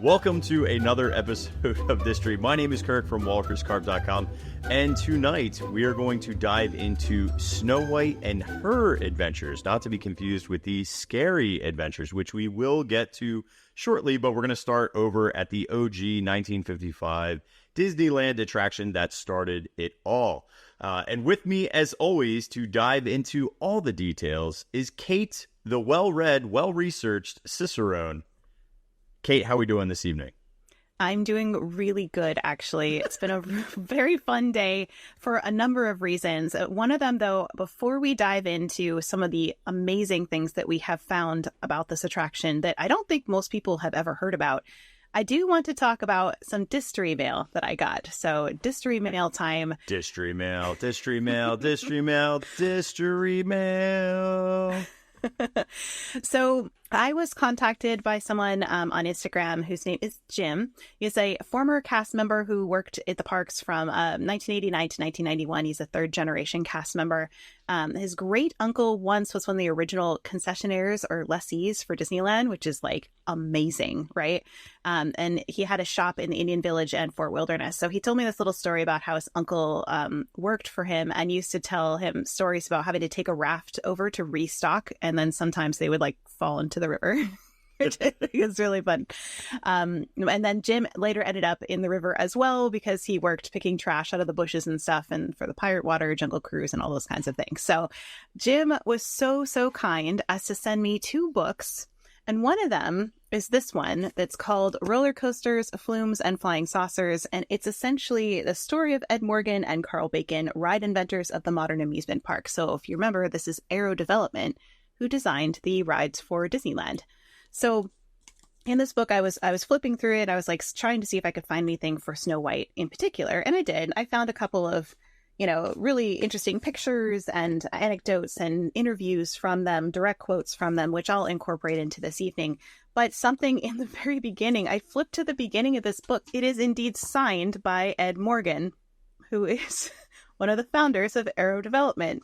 Welcome to another episode of Distory. My name is Kirk from walkerscarp.com, and tonight we are going to dive into Snow White and her adventures, not to be confused with the scary adventures, which we will get to shortly, but we're going to start over at the OG 1955 Disneyland attraction that started it all. And with me, as always, to dive into all the details is Kate, the well-read, well-researched Cicerone. Kate, how are we doing this evening? I'm doing really good, actually. It's been a very fun day for a number of reasons. One of them, though, before we dive into some of the amazing things that we have found about this attraction that I don't think most people have ever heard about, I do want to talk about some Distory mail that I got. So Distory mail time. Distory mail, Distory mail, Distory mail, Distory mail. So I was contacted by someone on Instagram whose name is Jim. He's a former cast member who worked at the parks from 1989 to 1991. He's a third generation cast member. His great uncle once was one of the original concessionaires or lessees for Disneyland, which is like amazing, right? And he had a shop in the Indian Village and Fort Wilderness. So he told me this little story about how his uncle worked for him and used to tell him stories about having to take a raft over to restock. And then sometimes they would like fall into the river, which is really fun. And then Jim later ended up in the river as well because he worked picking trash out of the bushes and stuff and for the Pirate Water, Jungle Cruise, and all those kinds of things. So Jim was so kind as to send me 2 books. And one of them is this one that's called Roller Coasters, Flumes, and Flying Saucers. And it's essentially the story of Ed Morgan and Carl Bacon, ride inventors of the modern amusement park. So if you remember, this is Aero Development, who designed the rides for Disneyland. So in this book, I was flipping through it. I was like trying to see if I could find anything for Snow White in particular. And I did. I found a couple of, really interesting pictures and anecdotes and interviews from them, direct quotes from them, which I'll incorporate into this evening. But something in the very beginning, I flipped to the beginning of this book. It is indeed signed by Ed Morgan, who is one of the founders of Aero Development.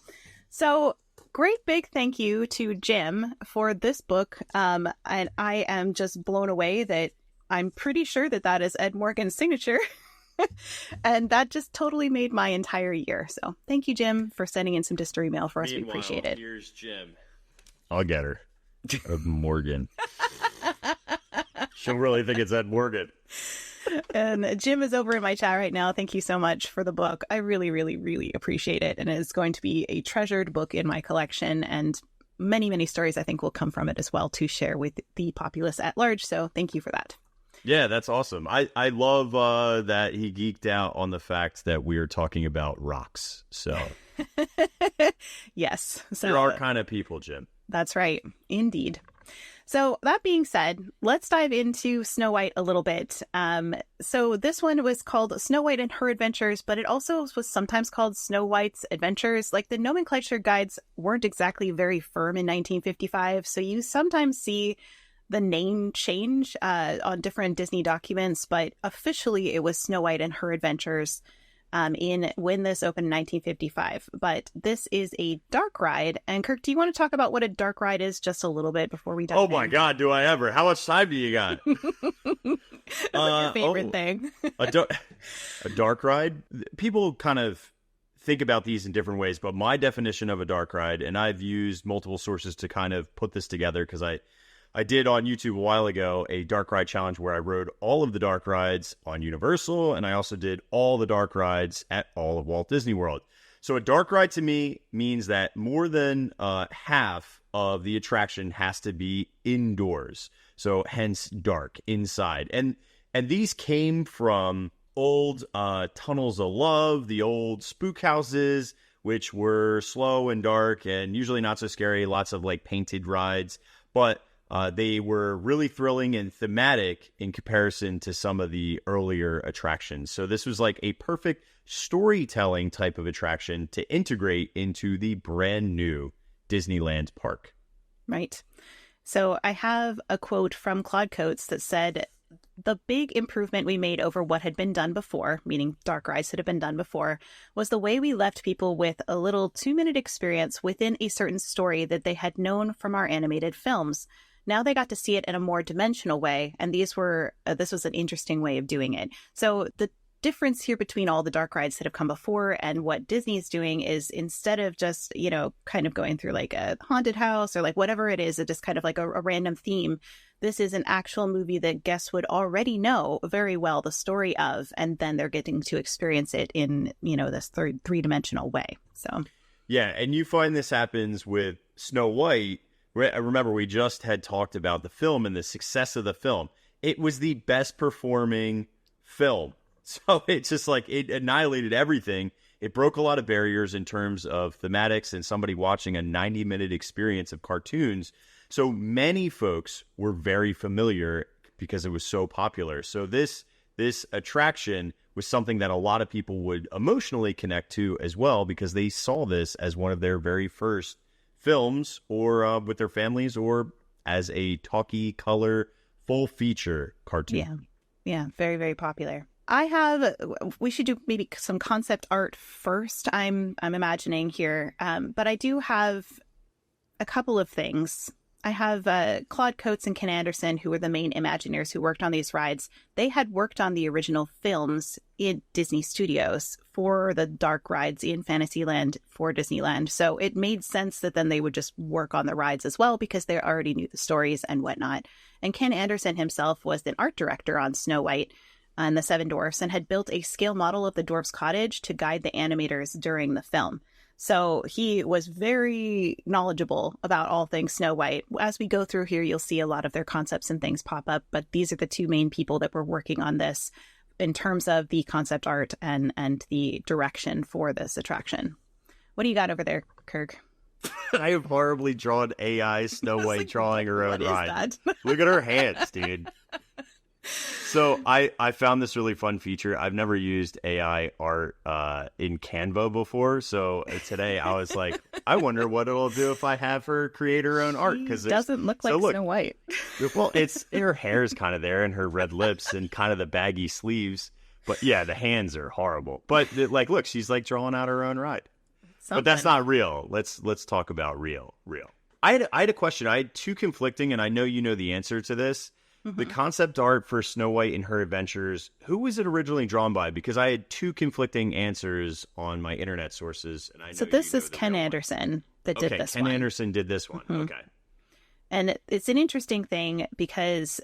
So great big thank you to Jim for this book. And I am just blown away that I'm pretty sure that is Ed Morgan's signature. And that just totally made my entire year. So thank you, Jim, for sending in some Distory mail for us. We appreciate it. Here's Jim. I'll get her. Morgan. She'll really think it's Ed Morgan. And Jim is over in my chat right now. Thank you so much for the book. I really, really, really appreciate it. And it is going to be a treasured book in my collection. And many, many stories I think will come from it as well to share with the populace at large. So thank you for that. Yeah, that's awesome. I love that he geeked out on the fact that we're talking about rocks. So yes. So there are kind of people, Jim. That's right. Indeed. So that being said, let's dive into Snow White a little bit. So this one was called Snow White and Her Adventures, but it also was sometimes called Snow White's Adventures. Like the nomenclature guides weren't exactly very firm in 1955. So you sometimes see the name change on different Disney documents, but officially it was Snow White and Her Adventures when this opened in 1955. But this is a dark ride. And Kirk, do you want to talk about what a dark ride is just a little bit before we dive in? Oh my God, do I ever? How much time do you got? Your favorite thing. A dark ride? People kind of think about these in different ways, but my definition of a dark ride, and I've used multiple sources to kind of put this together because I did on YouTube a while ago a dark ride challenge where I rode all of the dark rides on Universal, and I also did all the dark rides at all of Walt Disney World. So a dark ride to me means that more than half of the attraction has to be indoors. So hence dark, inside. And these came from old Tunnels of Love, the old spook houses, which were slow and dark and usually not so scary, lots of like painted rides. But they were really thrilling and thematic in comparison to some of the earlier attractions. So this was like a perfect storytelling type of attraction to integrate into the brand new Disneyland park. Right. So I have a quote from Claude Coates that said, "The big improvement we made over what had been done before," meaning dark rides that had been done before, "was the way we left people with a little 2-minute experience within a certain story that they had known from our animated films. Now they got to see it in a more dimensional way, and this was an interesting way of doing it. So the difference here between all the dark rides that have come before and what Disney is doing is, instead of just, kind of going through like a haunted house or like whatever it is, just kind of like a random theme, this is an actual movie that guests would already know very well the story of, and then they're getting to experience it in, this three-dimensional way. So yeah, and you find this happens with Snow White. Remember, we just had talked about the film and the success of the film. It was the best performing film. So it's just like it annihilated everything. It broke a lot of barriers in terms of thematics and somebody watching a 90-minute experience of cartoons. So many folks were very familiar because it was so popular. So this attraction was something that a lot of people would emotionally connect to as well, because they saw this as one of their very first films, or with their families, or as a talkie color full feature cartoon. Yeah, very, very popular. We should do maybe some concept art first, I'm imagining here. But I do have a couple of things. I have Claude Coates and Ken Anderson, who were the main Imagineers who worked on these rides. They had worked on the original films in Disney Studios for the dark rides in Fantasyland for Disneyland. So it made sense that then they would just work on the rides as well, because they already knew the stories and whatnot. And Ken Anderson himself was an art director on Snow White and the Seven Dwarfs, and had built a scale model of the dwarf's cottage to guide the animators during the film. So he was very knowledgeable about all things Snow White. As we go through here, you'll see a lot of their concepts and things pop up, but these are the two main people that were working on this in terms of the concept art and the direction for this attraction. What do you got over there, Kirk? I have horribly drawn AI Snow White drawing her own ride. Look at her hands, dude. So I found this really fun feature. I've never used AI art in Canva before. So today I was like, I wonder what it'll do if I have her create her own art. Because it doesn't look like Snow White. Well, her hair's kind of there and her red lips and kind of the baggy sleeves. But yeah, the hands are horrible. But look, she's like drawing out her own ride. But that's not real. Let's talk about real. I had a question. I had two conflicting, and I know you know the answer to this. Mm-hmm. The concept art for Snow White and Her Adventures, who was it originally drawn by? Because I had two conflicting answers on my internet sources. And I know this is Ken Anderson that did this one. Ken Anderson did this one. Mm-hmm. Okay. And it's an interesting thing because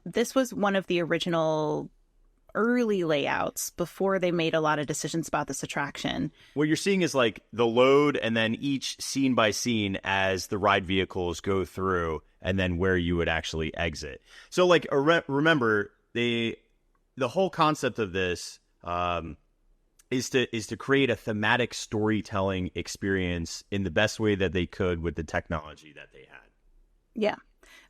this was one of the original early layouts before they made a lot of decisions about this attraction. What you're seeing is like the load and then each scene by scene as the ride vehicles go through, and then where you would actually exit. So like remember the whole concept of this is to create a thematic storytelling experience in the best way that they could with the technology that they had. Yeah.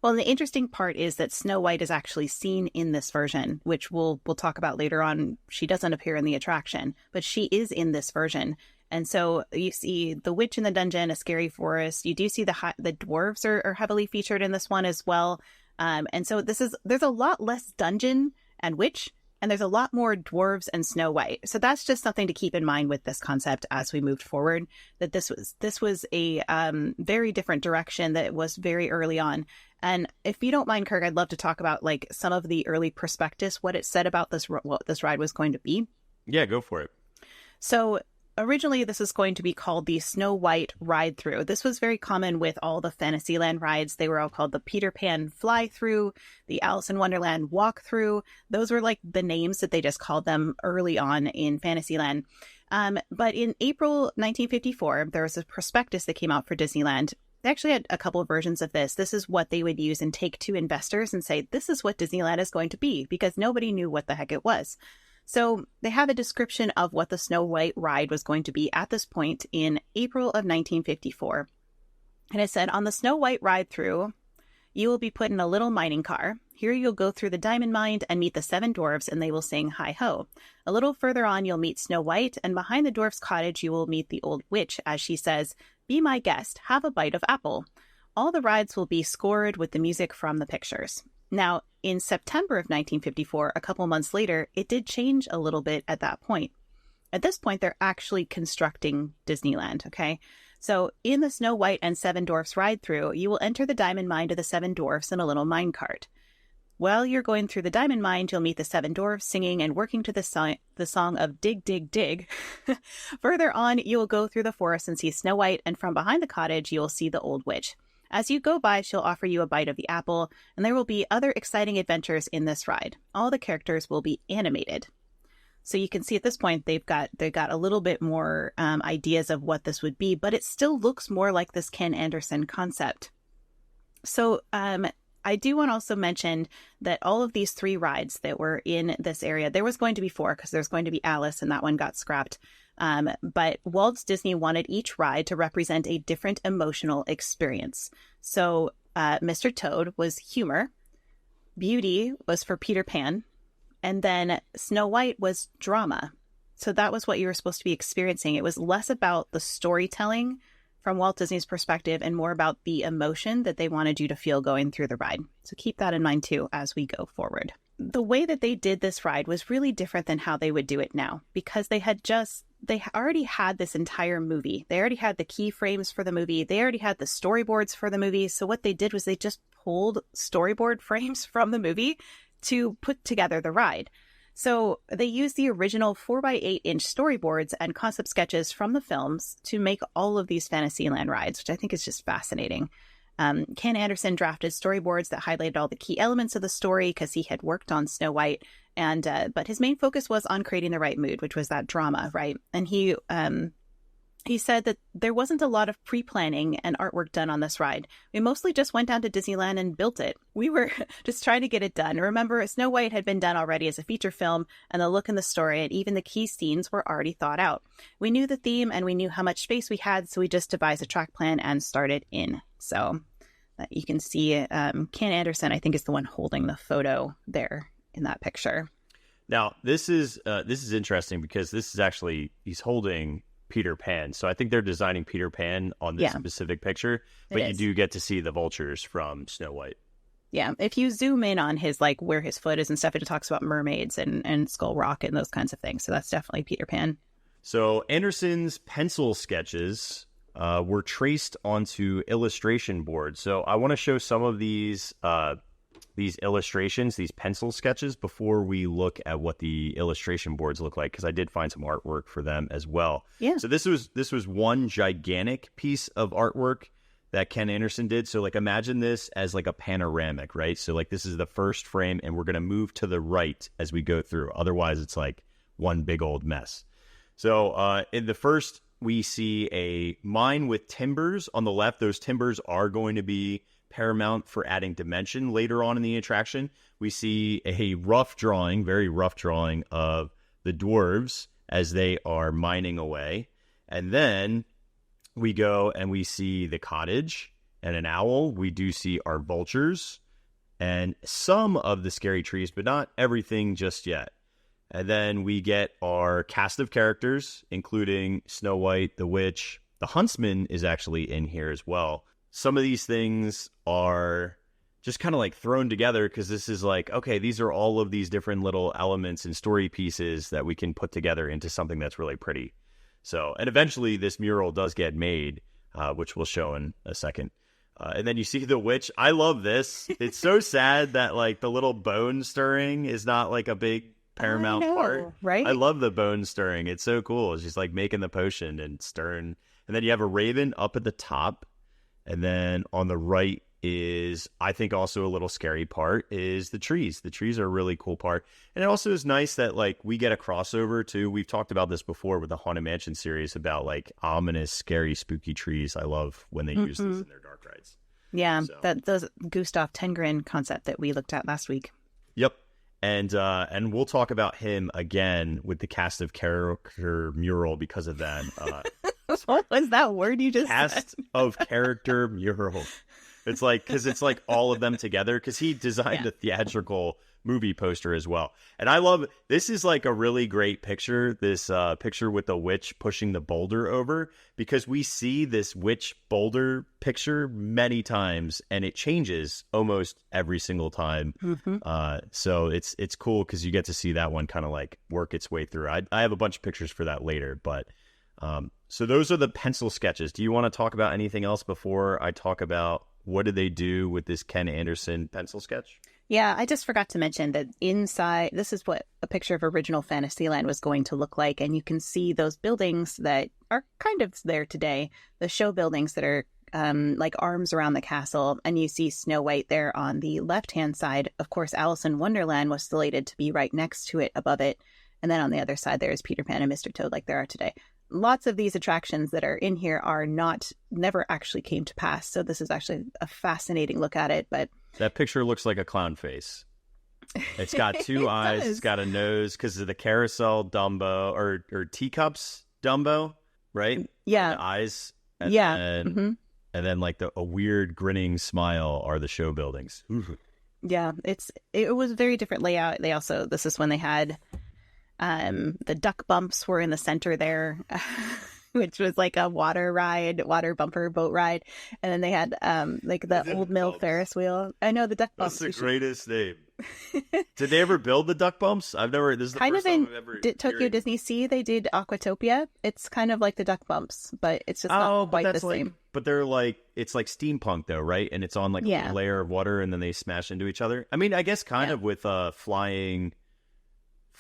Well, and the interesting part is that Snow White is actually seen in this version, which we'll talk about later on. She doesn't appear in the attraction, but she is in this version. And so you see the witch in the dungeon, a scary forest. You do see the dwarves are heavily featured in this one as well. And so there's a lot less dungeon and witch, and there's a lot more dwarves and Snow White. So that's just something to keep in mind with this concept as we moved forward, that this was a very different direction that was very early on. And if you don't mind, Kirk, I'd love to talk about like some of the early prospectus, what it said about what this ride was going to be. Yeah, go for it. So originally, this was going to be called the Snow White Ride-Through. This was very common with all the Fantasyland rides. They were all called the Peter Pan Fly-Through, the Alice in Wonderland Walk-Through. Those were like the names that they just called them early on in Fantasyland. But in April 1954, there was a prospectus that came out for Disneyland. They actually had a couple of versions of this. This is what they would use and take to investors and say, this is what Disneyland is going to be, because nobody knew what the heck it was. So they have a description of what the Snow White ride was going to be at this point in April of 1954. And it said, on the Snow White Ride-Through, you will be put in a little mining car. Here you'll go through the diamond mine and meet the seven dwarves, and they will sing hi-ho. A little further on, you'll meet Snow White, and behind the dwarf's cottage, you will meet the old witch, as she says, be my guest, have a bite of apple. All the rides will be scored with the music from the pictures. Now, in September of 1954, a couple months later, it did change a little bit at that point. At this point, they're actually constructing Disneyland, okay? So in the Snow White and Seven Dwarfs ride through, you will enter the diamond mine to the Seven Dwarfs in a little mine cart. While you're going through the diamond mine, you'll meet the Seven Dwarfs singing and working to the song of Dig, Dig, Dig. Further on, you will go through the forest and see Snow White, and from behind the cottage, you will see the old witch. As you go by, she'll offer you a bite of the apple, and there will be other exciting adventures in this ride. All the characters will be animated. So you can see at this point, they've got a little bit more ideas of what this would be, but it still looks more like this Ken Anderson concept. So I do want to also mention that all of these 3 rides that were in this area, there was going to be 4 because there's going to be Alice and that one got scrapped. But Walt Disney wanted each ride to represent a different emotional experience. So Mr. Toad was humor, Beauty was for Peter Pan, and then Snow White was drama. So that was what you were supposed to be experiencing. It was less about the storytelling from Walt Disney's perspective and more about the emotion that they wanted you to feel going through the ride. So keep that in mind too as we go forward. The way that they did this ride was really different than how they would do it now, because they already had this entire movie. They already had the keyframes for the movie. They already had the storyboards for the movie. So what they did was they just pulled storyboard frames from the movie to put together the ride. So they used the original 4x8-inch storyboards and concept sketches from the films to make all of these Fantasyland rides, which I think is just fascinating. Ken Anderson drafted storyboards that highlighted all the key elements of the story because he had worked on Snow White, and but his main focus was on creating the right mood, which was that drama, right? And he said that there wasn't a lot of pre-planning and artwork done on this ride. We mostly just went down to Disneyland and built it. We were just trying to get it done. Remember, Snow White had been done already as a feature film, and the look and the story and even the key scenes were already thought out. We knew the theme and we knew how much space we had, so we just devised a track plan and started in. So you can see Ken Anderson, I think, is the one holding the photo there in that picture. Now, this is interesting because this is actually, he's holding Peter Pan. So I think they're designing Peter Pan on this specific picture, but you do get to see the vultures from Snow White. Yeah. If you zoom in on his, like, where his foot is and stuff, it talks about mermaids and Skull Rock and those kinds of things. So that's definitely Peter Pan. So Anderson's pencil sketches were traced onto illustration boards. So I want to show some of these illustrations, these pencil sketches, before we look at what the illustration boards look like, because I did find some artwork for them as well. Yeah. So this was one gigantic piece of artwork that Ken Anderson did. So, like, imagine this as like a panoramic, right? So, like, this is the first frame, and we're going to move to the right as we go through. Otherwise, it's like one big old mess. So in the first, we see a mine with timbers on the left. Those timbers are going to be paramount for adding dimension later on in the attraction. We see a rough drawing, very rough drawing of the dwarves as they are mining away. And then we go and we see the cottage and an owl. We do see our vultures and some of the scary trees, but not everything just yet. And then we get our cast of characters, including Snow White, the witch. The huntsman is actually in here as well. Some of these things are just kind of like thrown together because this is like, okay, these are all of these different little elements and story pieces that we can put together into something that's really pretty. So, and eventually this mural does get made, which we'll show in a second. And then you see the witch. I love this. It's so sad that, like, the little bone stirring is not like a big paramount part. Right? I love the bone stirring. It's so cool. She's like making the potion and stirring. And then you have a raven up at the top. And then on the right is, I think, also a little scary part is the trees. The trees are a really cool part. And it also is nice that, like, we get a crossover too. We've talked about this before with the Haunted Mansion series about, like, ominous, scary, spooky trees. I love when they use this in their dark rides. Yeah, so. Those Gustav Tenggren concept that we looked at last week. Yep. And we'll talk about him again with the cast of character mural because of that. What was that word you just cast said? Of character mural. It's like, because it's like all of them together, because he designed a theatrical movie poster as well. And I love, this is like a really great picture, this picture with the witch pushing the boulder over, because we see this witch boulder picture many times and it changes almost every single time. So it's cool because you get to see that one kind of like work its way through. I have a bunch of pictures for that later, but So those are the pencil sketches. Do you want to talk about anything else before I talk about what did they do with this Ken Anderson pencil sketch? Yeah, I just forgot to mention that inside, this is what a picture of original Fantasyland was going to look like. And you can see those buildings that are kind of there today, the show buildings that are like arms around the castle. And you see Snow White there on the left-hand side. Of course, Alice in Wonderland was slated to be right next to it, above it. And then on the other side, there's Peter Pan and Mr. Toad like there are today. Lots of these attractions that are in here are never actually came to pass. So this is actually a fascinating look at it. But that picture looks like a clown face. It's got two eyes. It's got a nose because of the carousel Dumbo or teacups Dumbo, right? Yeah. The eyes. And then like a weird grinning smile are the show buildings. Yeah, it was a very different layout. This is when they had the duck bumps were in the center there, which was like a water bumper boat ride. And then they had like the old mill Ferris wheel. I know the duck bumps. That's the greatest name. Did they ever build the duck bumps? This is the first time I've ever Tokyo Disney Sea, they did Aquatopia. It's kind of like the duck bumps, but it's just not quite the same. But they're like, it's like steampunk though, right? And it's on like a layer of water and then they smash into each other. I mean, I guess kind of with flying,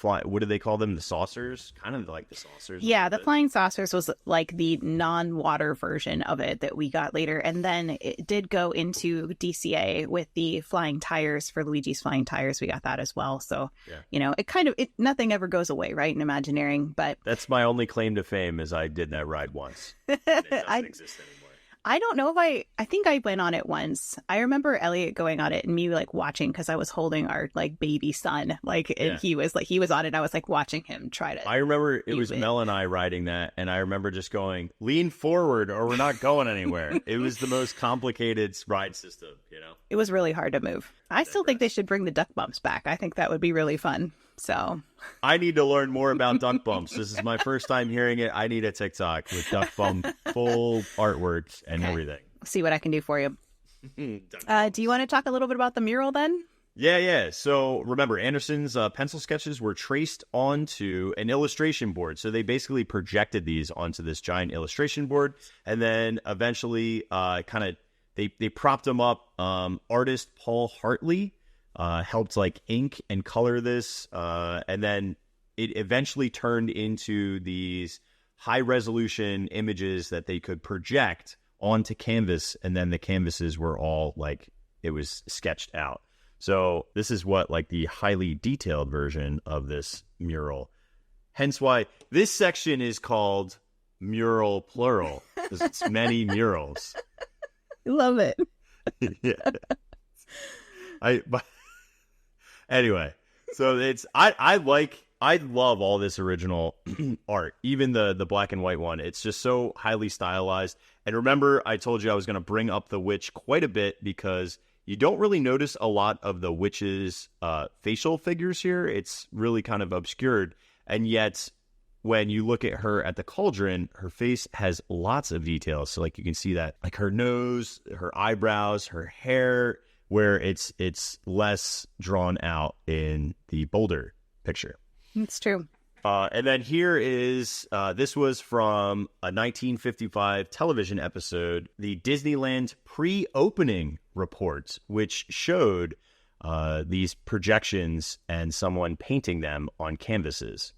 what do they call them? The saucers? Kind of like the saucers. Yeah, the flying saucers was like the non-water version of it that we got later. And then it did go into DCA with the flying tires for Luigi's Flying Tires. We got that as well. So, nothing ever goes away, right? In Imagineering, but... That's my only claim to fame is I did that ride once. And it doesn't exist anymore. I don't know if I think I went on it once. I remember Elliot going on it and me like watching because I was holding our like baby son, and he was on it. And I was like watching him try to. I remember it was Mel and I riding that, and I remember just going, lean forward or we're not going anywhere. It was the most complicated ride system, It was really hard to move. I still think they should bring the duck bumps back. I think that would be really fun. So I need to learn more about duck bumps. This is my first time hearing it. I need a TikTok with duck bump full artwork and everything. See what I can do for you. Do you want to talk a little bit about the mural then? Yeah. So remember, Anderson's pencil sketches were traced onto an illustration board. So they basically projected these onto this giant illustration board. And then eventually they propped them up. Artist Paul Hartley helped like ink and color this. And then it eventually turned into these high resolution images that they could project onto canvas. And then the canvases were all like, it was sketched out. So this is what like the highly detailed version of this mural. Hence why this section is called mural plural, because it's many murals. Love it. Yeah. Anyway, so I love all this original art, even the black and white one. It's just so highly stylized. And remember, I told you I was going to bring up the witch quite a bit because you don't really notice a lot of the witch's facial figures here. It's really kind of obscured. And yet, when you look at her at the cauldron, her face has lots of details. So like you can see that, like her nose, her eyebrows, her hair, where it's less drawn out in the Boulder picture. It's true. And then here is, this was from a 1955 television episode, the Disneyland pre-opening report, which showed these projections and someone painting them on canvases.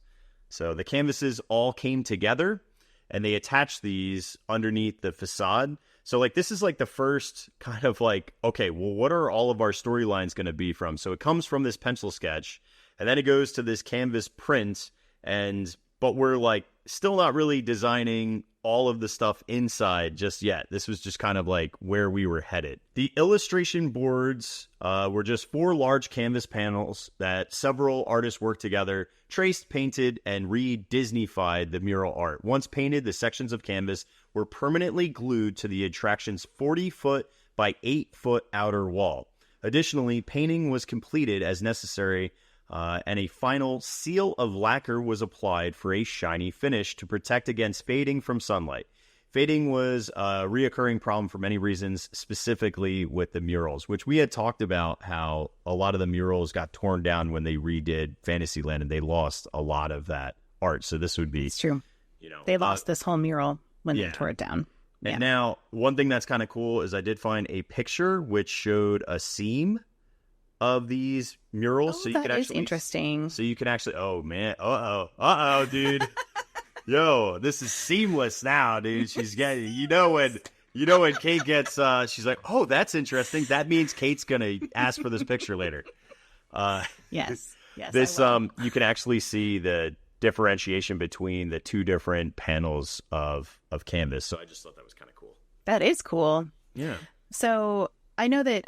So the canvases all came together and they attached these underneath the facade. So like this is like the first kind of like, okay, well, what are all of our storylines going to be from? So it comes from this pencil sketch and then it goes to this canvas print, but we're like still not really designing all of the stuff inside just yet. This was just kind of like where we were headed. The illustration boards were just 4 large canvas panels that several artists worked together, traced, painted, and re-Disneyfied the mural art. Once painted, the sections of canvas were permanently glued to the attraction's 40-foot by 8-foot outer wall. Additionally, painting was completed as necessary, and a final seal of lacquer was applied for a shiny finish to protect against fading from sunlight. Fading was a reoccurring problem for many reasons, specifically with the murals, which we had talked about how a lot of the murals got torn down when they redid Fantasyland and they lost a lot of that art. So this would be, it's true. They lost this whole mural when they tore it down. And now, one thing that's kind of cool is I did find a picture which showed a seam of these murals. So you could actually, interesting. So you can actually, oh man, dude. Yo, this is seamless now, dude. She's getting, when Kate gets, she's like, oh, that's interesting. That means Kate's going to ask for this picture later. Yes. This, you can actually see the differentiation between the two different panels of canvas. So I just thought that was kind of cool. That is cool. Yeah. So I know that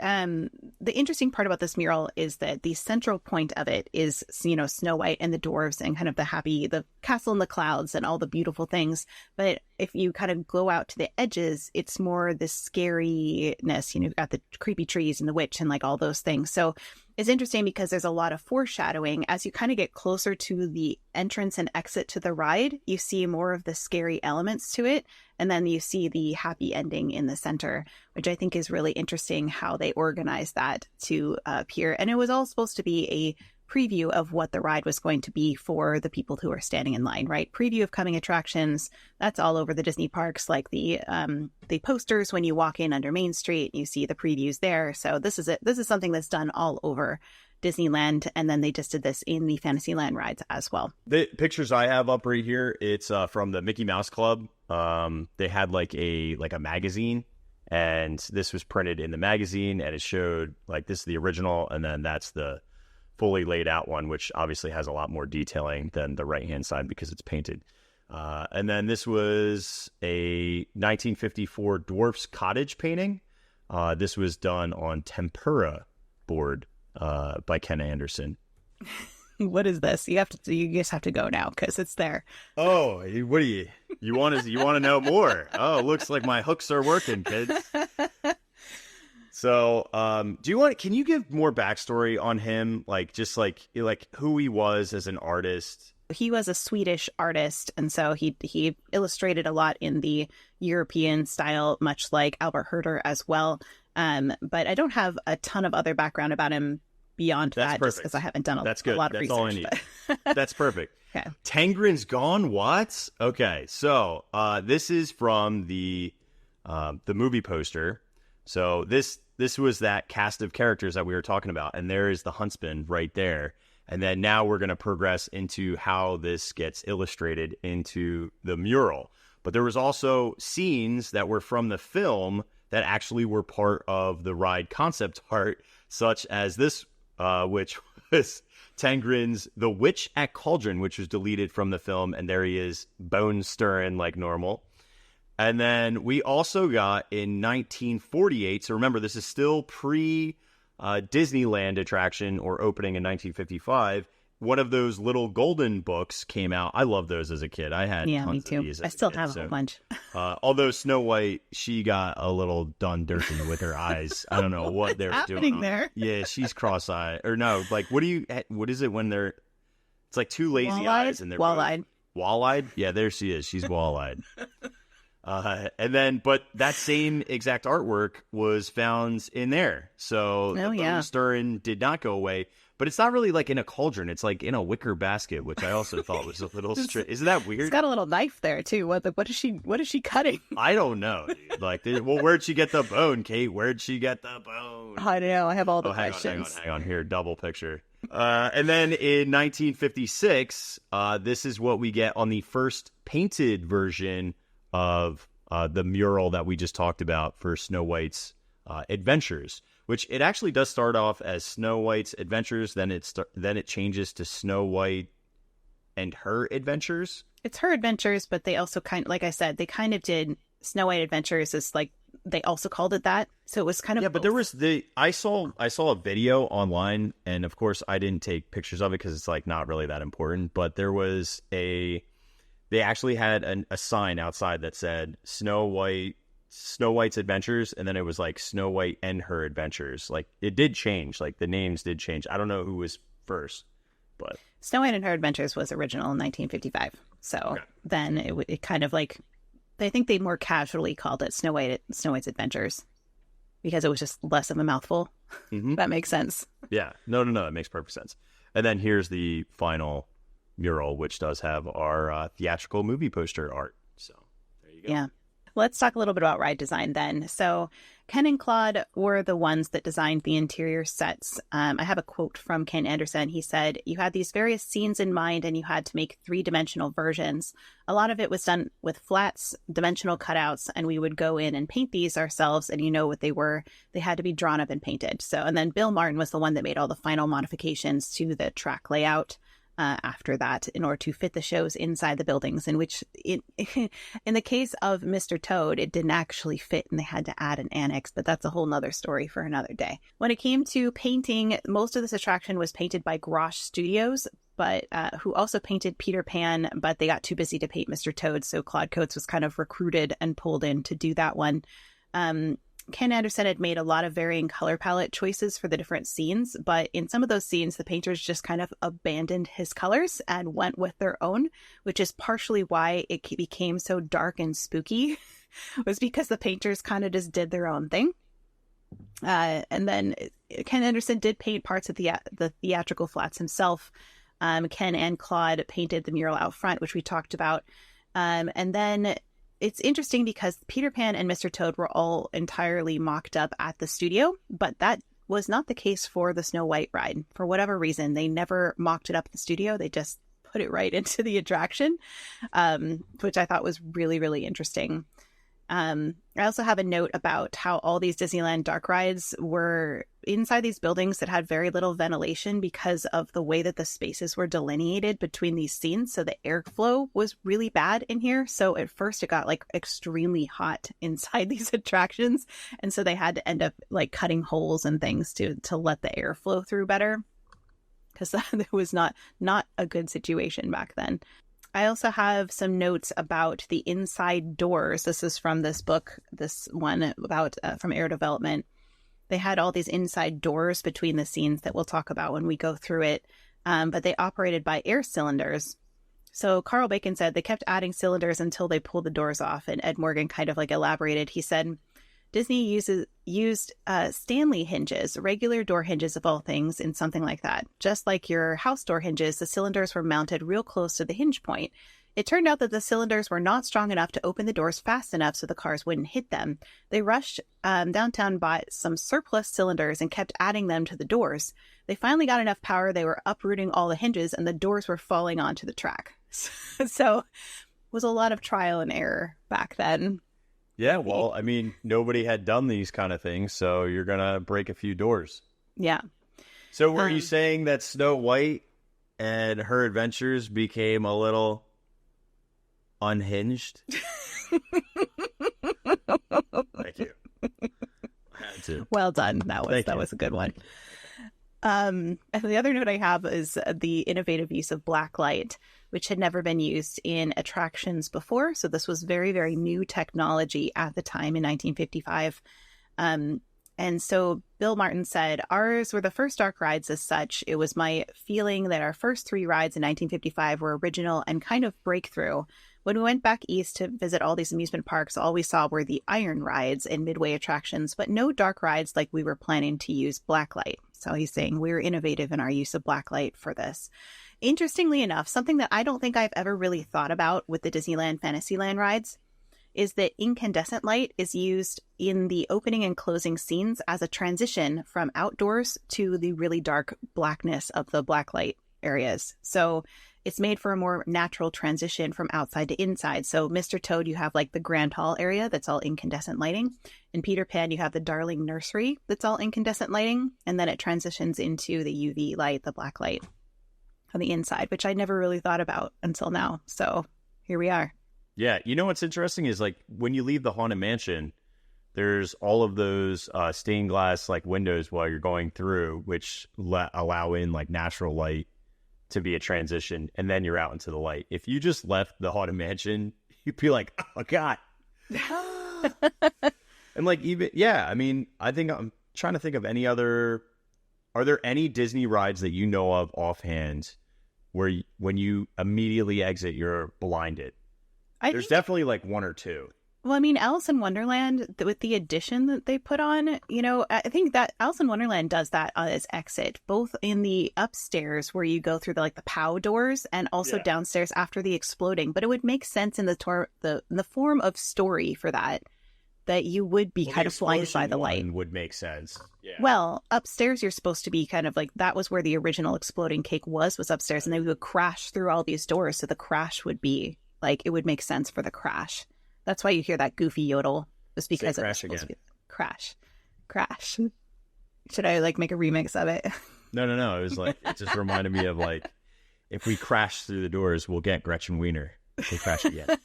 the interesting part about this mural is that the central point of it is, Snow White and the dwarves and kind of the castle in the clouds and all the beautiful things. But if you kind of go out to the edges, it's more the scariness. You've got the creepy trees and the witch and like all those things. So it's interesting because there's a lot of foreshadowing. As you kind of get closer to the entrance and exit to the ride, you see more of the scary elements to it. And then you see the happy ending in the center, which I think is really interesting how they organized that to appear. And it was all supposed to be a preview of what the ride was going to be for the people who are standing in line, right? Preview of coming attractions. That's all over the Disney parks, like the posters when you walk in under Main Street, you see the previews there. So this is something that's done all over Disneyland, and then they just did this in the Fantasyland rides as well. The pictures I have up right here, it's from the Mickey Mouse Club. They had like a magazine, and this was printed in the magazine, and it showed like this is the original, and then that's the fully laid out one, which obviously has a lot more detailing than the right hand side because it's painted. And then this was a 1954 Dwarf's Cottage painting. This was done on tempera board by Ken Anderson. What is this? You just have to go now because it's there. Oh, what do you want to know more? Oh, looks like my hooks are working, kids. So, can you give more backstory on him? Like, just like who he was as an artist? He was a Swedish artist, and so he illustrated a lot in the European style, much like Albert Herder as well. But I don't have a ton of other background about him beyond that, just because I haven't done a lot of research. That's all I need. That's perfect. Okay. Tangren's gone. What? Okay, so this is from the movie poster. So this was that cast of characters that we were talking about, and there is the huntsman right there. And then now we're going to progress into how this gets illustrated into the mural. But there was also scenes that were from the film that actually were part of the ride concept art, such as this, which was Tangren's The Witch at Cauldron, which was deleted from the film. And there he is, bone stirring like normal. And then we also got in 1948, so remember, this is still pre-Disneyland attraction or opening in 1955, one of those little golden books came out. I loved those as a kid. I had tons me too. Of these I still have a bunch. Although Snow White, she got a little done dirty with her eyes. I don't know what they're doing there. Yeah, she's cross-eyed. Or no, like, what is it when they're, it's like two lazy eyes and they're wall-eyed. Wall-eyed? Yeah, there she is. She's wall-eyed. And then, but that same exact artwork was found in there. So the bone stirring did not go away, but it's not really like in a cauldron. It's like in a wicker basket, which I also thought was a little strange. Isn't that weird? It's got a little knife there too. What is she cutting? I don't know, dude. Like, where'd she get the bone, Kate? Where'd she get the bone? I don't know. I have all the questions. Hang on. Here, double picture. And then in 1956, this is what we get on the first painted version of the mural that we just talked about for Snow White's Adventures, which it actually does start off as Snow White's Adventures, then it changes to Snow White and Her Adventures. It's Her Adventures, but they also like I said, they kind of did Snow White Adventures as like they also called it that, so it was kind of both. But there was I saw a video online, and of course I didn't take pictures of it because it's like not really that important, but there was they actually had a sign outside that said Snow White's Adventures, and then it was like Snow White and Her Adventures. Like, it did change. Like, the names did change. I don't know who was first, but Snow White and Her Adventures was original in 1955. So then it kind of like, I think they more casually called it Snow White's Adventures because it was just less of a mouthful. Mm-hmm. That makes sense. Yeah. No. It makes perfect sense. And then here's the final mural, which does have our theatrical movie poster art. So there you go. Yeah. Let's talk a little bit about ride design then. So Ken and Claude were the ones that designed the interior sets. I have a quote from Ken Anderson. He said, "You had these various scenes in mind and you had to make three-dimensional versions. A lot of it was done with flats, dimensional cutouts, and we would go in and paint these ourselves, and you know what they were. They had to be drawn up and painted." So, and then Bill Martin was the one that made all the final modifications to the track layout after that in order to fit the shows inside the buildings, in which in the case of Mr. Toad, it didn't actually fit and they had to add an annex, but that's a whole nother story for another day. When it came to painting, most of this attraction was painted by Grosh Studios, but who also painted Peter Pan, but they got too busy to paint Mr. Toad, so Claude Coates was kind of recruited and pulled in to do that one. Ken Anderson had made a lot of varying color palette choices for the different scenes, but in some of those scenes, the painters just kind of abandoned his colors and went with their own, which is partially why it became so dark and spooky, was because the painters kind of just did their own thing. And then Ken Anderson did paint parts of the theatrical flats himself. Ken and Claude painted the mural out front, which we talked about. And then it's interesting because Peter Pan and Mr. Toad were all entirely mocked up at the studio, but that was not the case for the Snow White ride. For whatever reason, they never mocked it up at the studio. They just put it right into the attraction, which I thought was really, really interesting. I also have a note about how all these Disneyland dark rides were inside these buildings that had very little ventilation because of the way that the spaces were delineated between these scenes. So the airflow was really bad in here. So at first it got like extremely hot inside these attractions. And so they had to end up like cutting holes and things to let the air flow through better, because it was not a good situation back then. I also have some notes about the inside doors. This is from this book, this one about from Air Development. They had all these inside doors between the scenes that we'll talk about when we go through it, but they operated by air cylinders. So Carl Bacon said they kept adding cylinders until they pulled the doors off, and Ed Morgan kind of like elaborated. He said, Disney used Stanley hinges, regular door hinges of all things, in something like that. Just like your house door hinges, the cylinders were mounted real close to the hinge point. It turned out that the cylinders were not strong enough to open the doors fast enough so the cars wouldn't hit them. They rushed downtown, bought some surplus cylinders, and kept adding them to the doors. They finally got enough power, they were uprooting all the hinges, and the doors were falling onto the track. So it was a lot of trial and error back then. Yeah, well, I mean, nobody had done these kind of things, so you're going to break a few doors. Yeah. So were you saying that Snow White and her adventures became a little unhinged? Thank you. I had to. Well done. That was a good one. And the other note I have is the innovative use of black light, which had never been used in attractions before. So this was very, very new technology at the time in 1955. And so Bill Martin said, ours were the first dark rides as such. It was my feeling that our first three rides in 1955 were original and kind of breakthrough. When we went back east to visit all these amusement parks, all we saw were the iron rides and midway attractions, but no dark rides like we were planning to use blacklight. So he's saying we were innovative in our use of blacklight for this. Interestingly enough, something that I don't think I've ever really thought about with the Disneyland Fantasyland rides is that incandescent light is used in the opening and closing scenes as a transition from outdoors to the really dark blackness of the blacklight areas. So it's made for a more natural transition from outside to inside. So Mr. Toad, you have like the Grand Hall area that's all incandescent lighting. In Peter Pan, you have the Darling Nursery that's all incandescent lighting. And then it transitions into the UV light, the black light on the inside, which I never really thought about until now. So here we are. Yeah. You know what's interesting is like when you leave the Haunted Mansion, there's all of those stained glass like windows while you're going through, which allow in like natural light to be a transition, and then you're out into the light. If you just left the Haunted Mansion, you'd be like, oh God. And like, even, yeah, I mean, I think I'm trying to think of any other, are there any Disney rides that you know of offhand where when you immediately exit, you're blinded? There's definitely like one or two. Well, I mean, Alice in Wonderland, with the addition that they put on, I think that Alice in Wonderland does that on its exit, both in the upstairs where you go through the POW doors and also downstairs after the exploding. But it would make sense in the form of story for that you would be kind of blinded by the light. Would make sense. Yeah. Well, upstairs you're supposed to be kind of that was where the original exploding cake was upstairs, and they would crash through all these doors, so the crash would be it would make sense for the crash. That's why you hear that goofy yodel. Just because it was supposed to be crash. Should I make a remix of it? No. It was it just reminded me of if we crash through the doors, we'll get Gretchen Wiener. They crash again.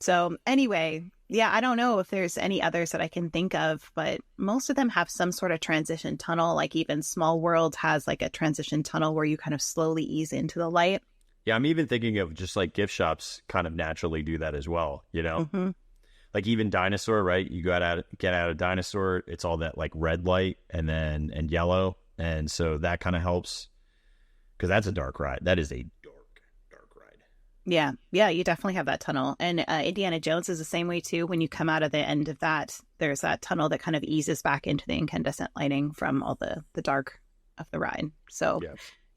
So anyway, yeah, I don't know if there's any others that I can think of, but most of them have some sort of transition tunnel. Even Small World has a transition tunnel where you kind of slowly ease into the light. Yeah, I'm even thinking of just gift shops kind of naturally do that as well, Mm-hmm. Even Dinosaur, right? You get out of Dinosaur, it's all that red light and yellow, and so that kind of helps because that's a dark ride. That is a dark ride. Yeah, you definitely have that tunnel, and Indiana Jones is the same way too. When you come out of the end of that, there's that tunnel that kind of eases back into the incandescent lighting from all the dark of the ride. So.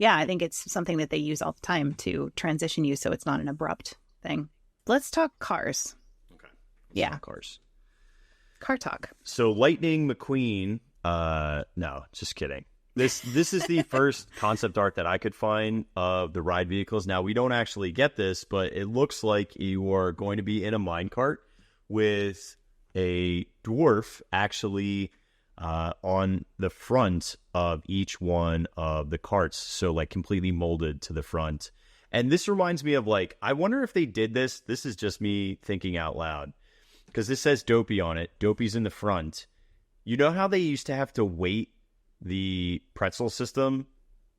Yeah, I think it's something that they use all the time to transition you so it's not an abrupt thing. Let's talk cars. Okay. Let's talk cars. Car talk. So Lightning McQueen, no, just kidding. This is the first concept art that I could find of the ride vehicles. Now, we don't actually get this, but it looks like you are going to be in a minecart with a dwarf actually on the front of each one of the carts, so completely molded to the front. And this reminds me of I wonder if they did this. This is just me thinking out loud because this says Dopey on it. Dopey's in the front. You know how they used to have to weight the pretzel system,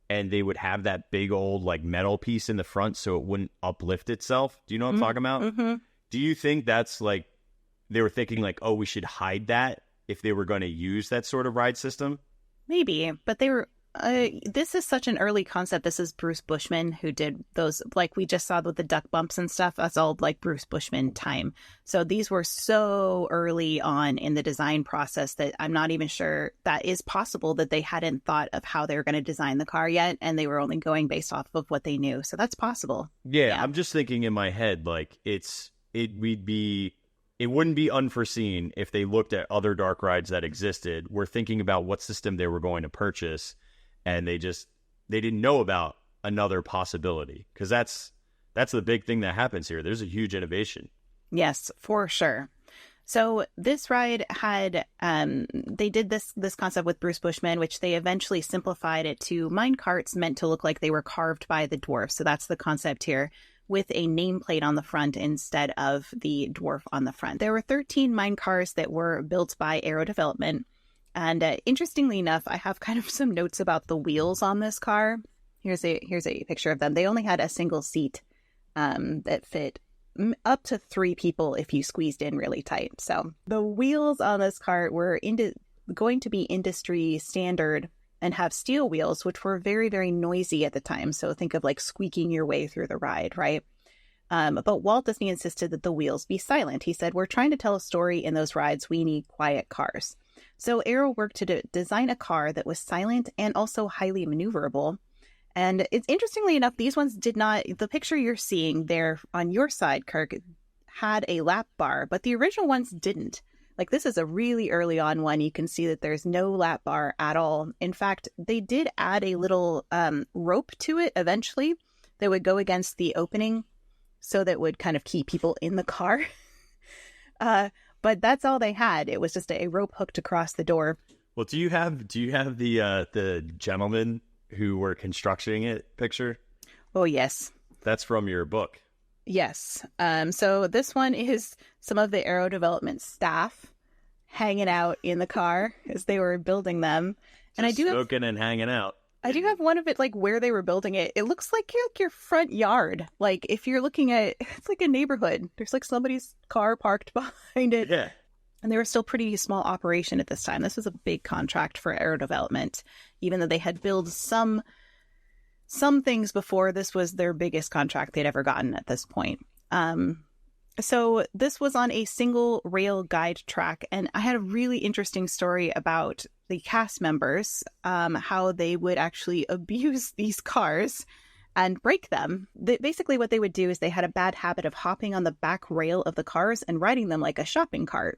and they would have that big old metal piece in the front so it wouldn't uplift itself? Do you know what I'm talking about? Mm-hmm. Do you think that's they were thinking oh, we should hide that if they were going to use that sort of ride system? Maybe, but they were this is such an early concept. This is Bruce Bushman who did those, we just saw with the duck bumps and stuff. That's all Bruce Bushman time. So these were so early on in the design process that I'm not even sure that is possible that they hadn't thought of how they were going to design the car yet, and they were only going based off of what they knew. So that's possible. Yeah. I'm just thinking in my head it wouldn't be unforeseen if they looked at other dark rides that existed, were thinking about what system they were going to purchase, and they didn't know about another possibility, because that's the big thing that happens here. There's a huge innovation. Yes, for sure. So this ride had they did this concept with Bruce Bushman, which they eventually simplified it to mine carts meant to look like they were carved by the dwarf. So that's the concept here, with a nameplate on the front instead of the dwarf on the front. There were 13 mine cars that were built by Aero Development. And interestingly enough, I have kind of some notes about the wheels on this car. Here's a picture of them. They only had a single seat that fit up to 3 people if you squeezed in really tight. So the wheels on this car were going to be industry standard and have steel wheels, which were very, very noisy at the time. So think of squeaking your way through the ride, right? But Walt Disney insisted that the wheels be silent. He said, "We're trying to tell a story in those rides. We need quiet cars." So Aero worked to design a car that was silent and also highly maneuverable. And it's interestingly enough, these ones did not, the picture you're seeing there on your side, Kirk, had a lap bar, but the original ones didn't. This is a really early on one. You can see that there's no lap bar at all. In fact, they did add a little rope to it eventually that would go against the opening so that would kind of keep people in the car. But that's all they had. It was just a rope hooked across the door. Well, do you have the gentlemen who were constructing it picture? Oh, yes. That's from your book. Yes. So this one is some of the Aero Development staff hanging out in the car as they were building them. And I do smoking and hanging out. I do have one of it, where they were building it. It looks like your front yard. If you're looking at, it's like a neighborhood. There's somebody's car parked behind it. Yeah. And they were still pretty small operation at this time. This was a big contract for Aero Development, even though they had built some things before. This was their biggest contract they'd ever gotten at this point. So this was on a single rail guide track, and I had a really interesting story about the cast members, how they would actually abuse these cars and break them. Basically, what they would do is they had a bad habit of hopping on the back rail of the cars and riding them like a shopping cart,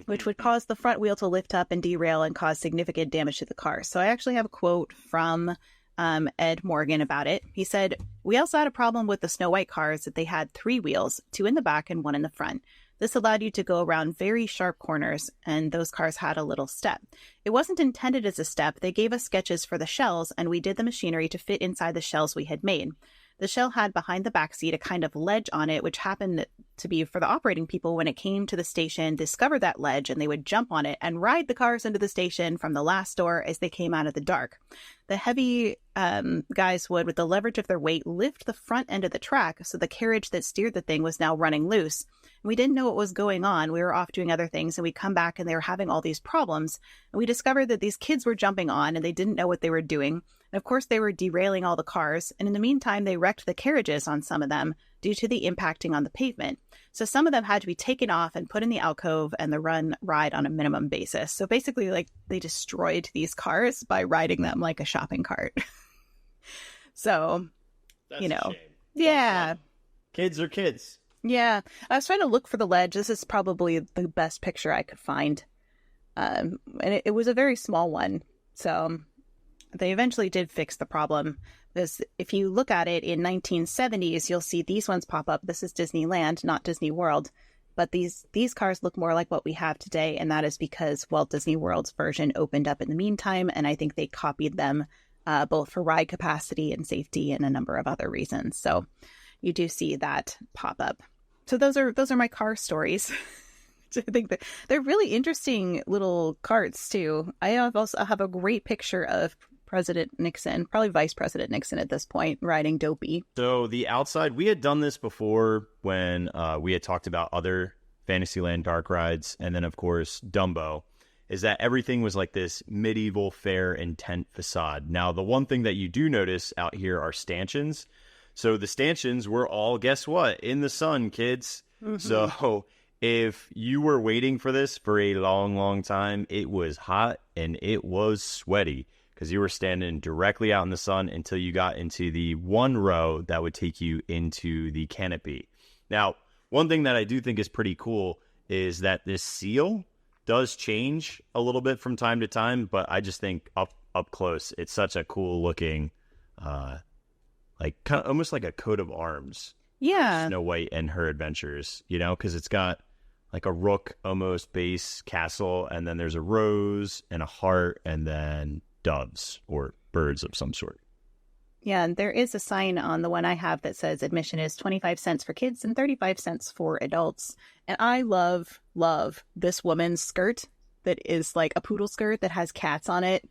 which would cause the front wheel to lift up and derail and cause significant damage to the car. So I actually have a quote from Ed Morgan about it. He said, "We also had a problem with the Snow White cars that they had 3 wheels, 2 in the back and 1 in the front. This allowed you to go around very sharp corners, and those cars had a little step. It wasn't intended as a step. They gave us sketches for the shells, and we did the machinery to fit inside the shells we had made. The shell had behind the back seat a kind of ledge on it, which happened to be for the operating people when it came to the station, discovered that ledge, and they would jump on it and ride the cars into the station from the last door as they came out of the dark. The heavy guys would, with the leverage of their weight, lift the front end of the track, so the carriage that steered the thing was now running loose. We didn't know what was going on. We were off doing other things, and we come back and they were having all these problems. And we discovered that these kids were jumping on and they didn't know what they were doing. And of course, they were derailing all the cars. And in the meantime, they wrecked the carriages on some of them due to the impacting on the pavement. So some of them had to be taken off and put in the alcove and the ride on a minimum basis. So basically, like, they destroyed these cars by riding them like a shopping cart." So, That's you know, a shame. yeah. Kids are kids. Yeah, I was trying to look for the ledge. This is probably the best picture I could find. And it was a very small one. So they eventually did fix the problem. Because if you look at it in 1970s, you'll see these ones pop up. This is Disneyland, not Disney World. But these cars look more like what we have today. And that is because Walt Disney World's version opened up in the meantime. And I think they copied them both for ride capacity and safety and a number of other reasons. So you do see that pop up. So those are my car stories. I think that they're really interesting little carts too. I also have a great picture of President Nixon, probably Vice President Nixon at this point, riding Dopey. So the outside, we had done this before when we had talked about other Fantasyland dark rides, and then of course Dumbo, is that everything was like this medieval fair and tent facade. Now the one thing that you do notice out here are stanchions. So the stanchions were all, guess what? In the sun, kids. Mm-hmm. So if you were waiting for this for a long, long time, it was hot and it was sweaty because you were standing directly out in the sun until you got into the one row that would take you into the canopy. Now, one thing that I do think is pretty cool is that this seal does change a little bit from time to time, but I just think up close, it's such a cool looking like kind of almost like a coat of arms. Yeah. Snow White and her adventures, you know, because it's got like a rook almost base castle, and then there's a rose and a heart, and then doves or birds of some sort. Yeah, and there is a sign on the one I have that says admission is 25 cents for kids and 35 cents for adults. And I love this woman's skirt that is like a poodle skirt that has cats on it.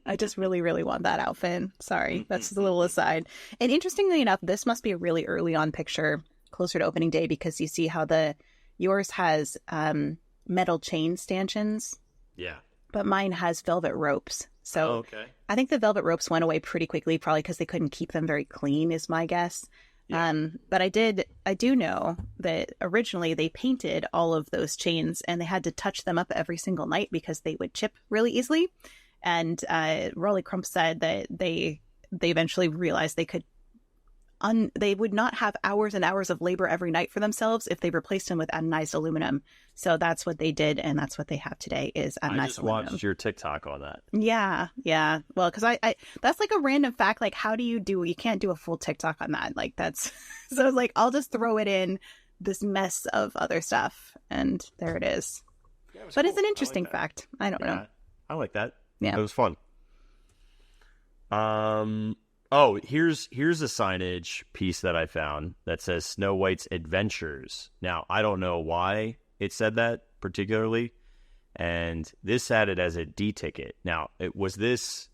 I just really, really want that outfit. Sorry, that's a little aside. And interestingly enough, this must be a really early on picture, closer to opening day, because you see how yours has metal chain stanchions. Yeah. But mine has velvet ropes. So okay. I think the velvet ropes went away pretty quickly, probably because they couldn't keep them very clean, is my guess. Yeah. But I do know that originally they painted all of those chains and they had to touch them up every single night because they would chip really easily. And Rolly Crump said that they eventually realized they would not have hours and hours of labor every night for themselves if they replaced them with anodized aluminum. So that's what they did, and that's what they have today is anodized aluminum. I just watched your TikTok on that. Yeah. Well, because I that's like a random fact. Like, how do you can't do a full TikTok on that? Like, that's so I was like, I'll just throw it in this mess of other stuff, and there it is. Yeah, but cool. It's an interesting fact. I don't know. I like that. Yeah, it was fun. Oh, here's a signage piece that I found that says Snow White's Adventures. Now, I don't know why it said that particularly, and this had it as a D ticket. Now, was this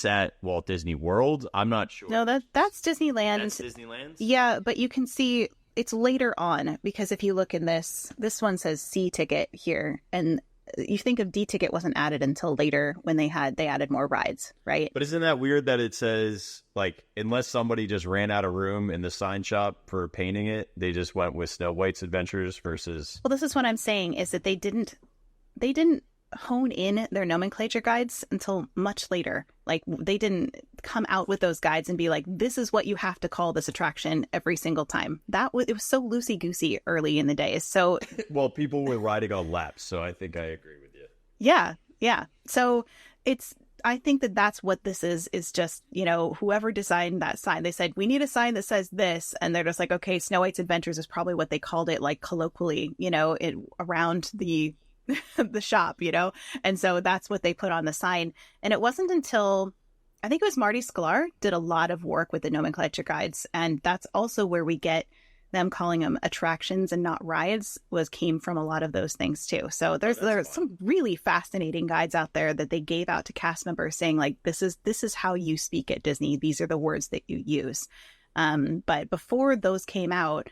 at Walt Disney World? I'm not sure. No, that's Disneyland. That's Disneyland? Yeah, but you can see it's later on, because if you look in this one says C ticket here, and you think of D-Ticket wasn't added until later when they added more rides, right? But isn't that weird that it says, like, unless somebody just ran out of room in the sign shop for painting it, they just went with Snow White's Adventures versus... Well, this is what I'm saying, is that they didn't hone in their nomenclature guides until much later. Like, they didn't come out with those guides and be like, this is what you have to call this attraction every single time. It was so loosey-goosey early in the days. So well, people were riding on laps, so I think I agree with you. Yeah. So I think that's what this is just, whoever designed that sign, they said, we need a sign that says this. And they're just like, okay, Snow White's Adventures is probably what they called it, like colloquially, around the shop, and so that's what they put on the sign. And it wasn't until I think it was Marty Sklar did a lot of work with the nomenclature guides, and that's also where we get them calling them attractions and not rides came from a lot of those things too. So there's some really fascinating guides out there that they gave out to cast members saying, like, this is how you speak at Disney, these are the words that you use. But before those came out,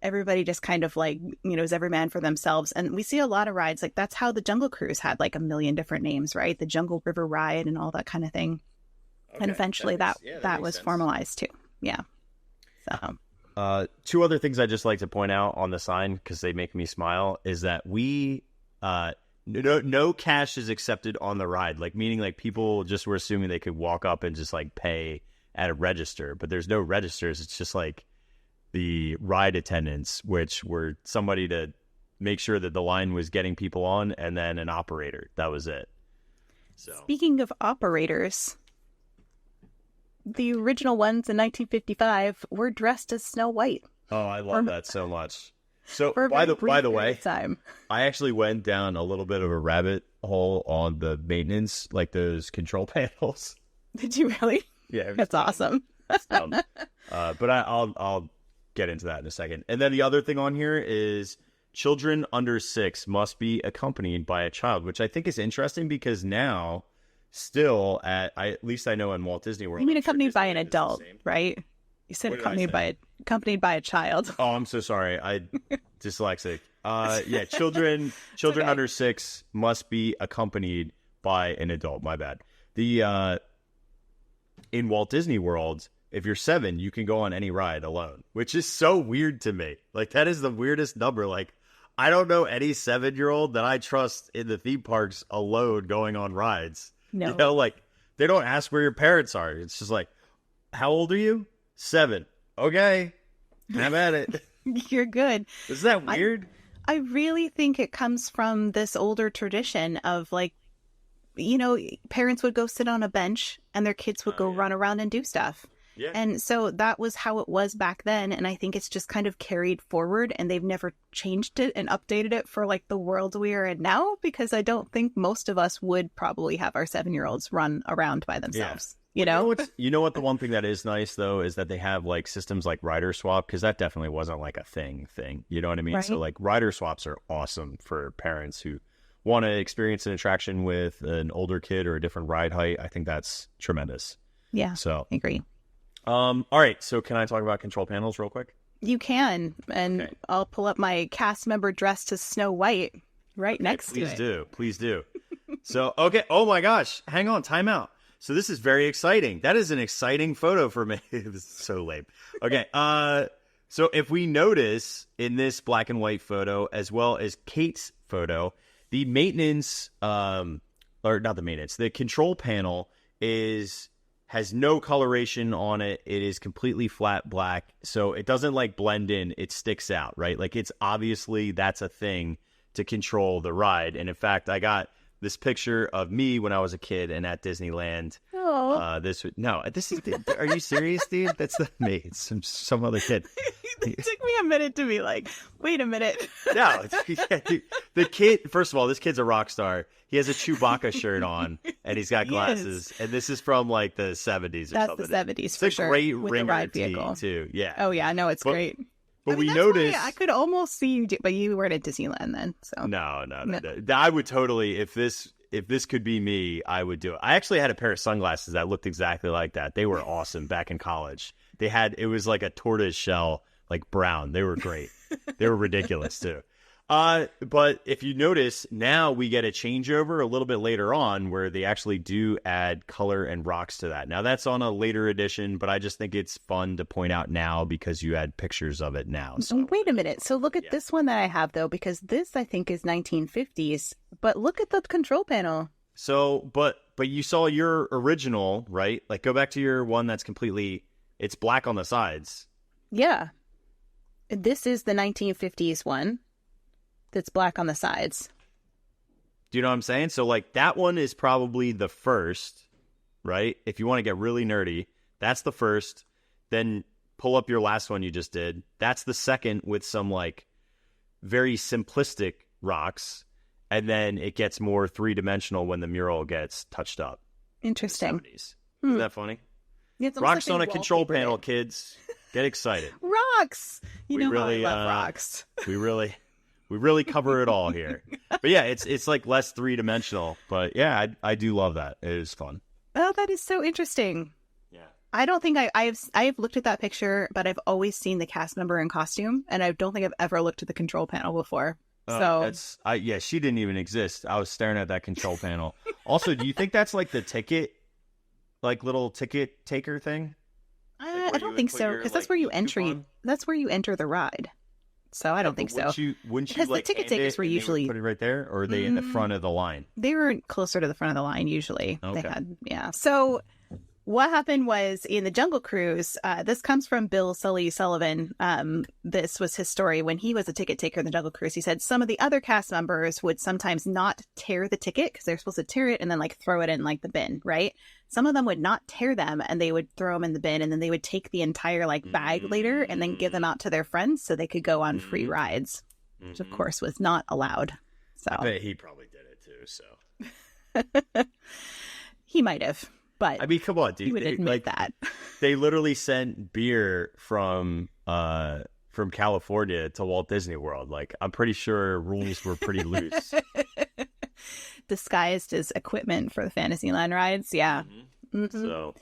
everybody just kind of like, is every man for themselves. And we see a lot of rides, like that's how the Jungle Cruise had like a million different names, right? The Jungle River Ride and all that kind of thing. Okay. And eventually that was sense. Formalized too. Yeah. So 2 other things I just like to point out on the sign, because they make me smile, is that we no cash is accepted on the ride, like meaning like people just were assuming they could walk up and just like pay at a register, but there's no registers. It's just like the ride attendants, which were somebody to make sure that the line was getting people on, and then an operator. That was it. So speaking of operators, the original ones in 1955 were dressed as Snow White. Oh, I love that so much. So by the way, I actually went down a little bit of a rabbit hole on the maintenance, like those control panels. Did you really? Yeah, that's awesome. But I'll get into that in a second. And then the other thing on here is children under 6 must be accompanied by a child, which I think is interesting because now, still at least I know in Walt Disney World. You mean accompanied by an adult, right? You said accompanied by a child. Oh, I'm so sorry. I dyslexic. Yeah, children okay. Under 6 must be accompanied by an adult. My bad. The in Walt Disney World, if you're 7, you can go on any ride alone, which is so weird to me. Like, that is the weirdest number. Like, I don't know any 7-year-old that I trust in the theme parks alone going on rides. No. Like, they don't ask where your parents are. It's just like, how old are you? 7. Okay. Have at it. You're good. Is that weird? I really think it comes from this older tradition of, like, parents would go sit on a bench and their kids would go run around and do stuff. Yeah. And so that was how it was back then. And I think it's just kind of carried forward, and they've never changed it and updated it for like the world we are in now, because I don't think most of us would probably have our 7-year-olds run around by themselves. Yeah. You know what the one thing that is nice though is that they have like systems like rider swap, because that definitely wasn't like a thing. You know what I mean? Right. So like rider swaps are awesome for parents who want to experience an attraction with an older kid or a different ride height. I think that's tremendous. Yeah. So I agree. All right. So can I talk about control panels real quick? You can. And okay. I'll pull up my cast member dressed as Snow White right next to it. Please do. So, okay. Oh my gosh. Hang on. Time out. So this is very exciting. That is an exciting photo for me. This is so lame. Okay. So if we notice in this black and white photo, as well as Kate's photo, the maintenance, or not the maintenance, the control panel has no coloration on it. It is completely flat black. So it doesn't like blend in. It sticks out, right? Like, it's obviously that's a thing to control the ride. And in fact, I got this picture of me when I was a kid and at Disneyland. Oh. This is, are you serious, dude? That's not me. It's some other kid. It took me a minute to be like, wait a minute. No, dude, the kid, first of all, this kid's a rock star. He has a Chewbacca shirt on, and he's got glasses. Yes. And this is from like the 70s or something. That's the 70s for sure. It's a great with ringer ride vehicle too. Yeah. Oh yeah, no, it's great. But we noticed. I could almost see you, but you weren't at Disneyland then. So no. I would totally, if this could be me, I would do it. I actually had a pair of sunglasses that looked exactly like that. They were awesome back in college. It was like a tortoise shell, like brown. They were great. They were ridiculous too. But if you notice, now we get a changeover a little bit later on where they actually do add color and rocks to that. Now that's on a later edition, but I just think it's fun to point out now because you had pictures of it now. So. Wait a minute. So look at this one that I have though, because this I think is 1950s, but look at the control panel. So, but you saw your original, right? Like go back to your one that's it's black on the sides. Yeah. This is the 1950s one. That's black on the sides. Do you know what I'm saying? So like that one is probably the first, right? If you want to get really nerdy, that's the first. Then pull up your last one you just did. That's the second with some like very simplistic rocks. And then it gets more three-dimensional when the mural gets touched up. Interesting. Isn't that funny? Yeah, rocks on a control panel, kids. Get excited. Rocks. You know really, how I love rocks. We really cover it all here. But yeah, it's like less three-dimensional. But yeah, I do love that. It is fun. Oh, that is so interesting. Yeah. I don't think I have looked at that picture, but I've always seen the cast member in costume, and I don't think I've ever looked at the control panel before. She didn't even exist. I was staring at that control panel. Also, do you think that's like the ticket, like little ticket taker thing? I don't think so, because that's where you That's where you enter the ride. So I don't think so. Wouldn't you because like the ticket takers were usually put it right there, or are they in the front of the line? They were closer to the front of the line usually. Okay. So what happened was in the Jungle Cruise, this comes from Bill Sully Sullivan. This was his story when he was a ticket taker in the Jungle Cruise. He said some of the other cast members would sometimes not tear the ticket because they're supposed to tear it and then like throw it in like the bin, right? Some of them would not tear them and they would throw them in the bin, and then they would take the entire like bag later and then give them out to their friends so they could go on free rides, which of course was not allowed. So I bet he probably did it too. So he might have. But I mean, come on, dude. You would admit that. They literally sent beer from California to Walt Disney World. Like, I'm pretty sure rules were pretty loose. Disguised as equipment for the Fantasyland rides. Yeah. Mm-hmm. So.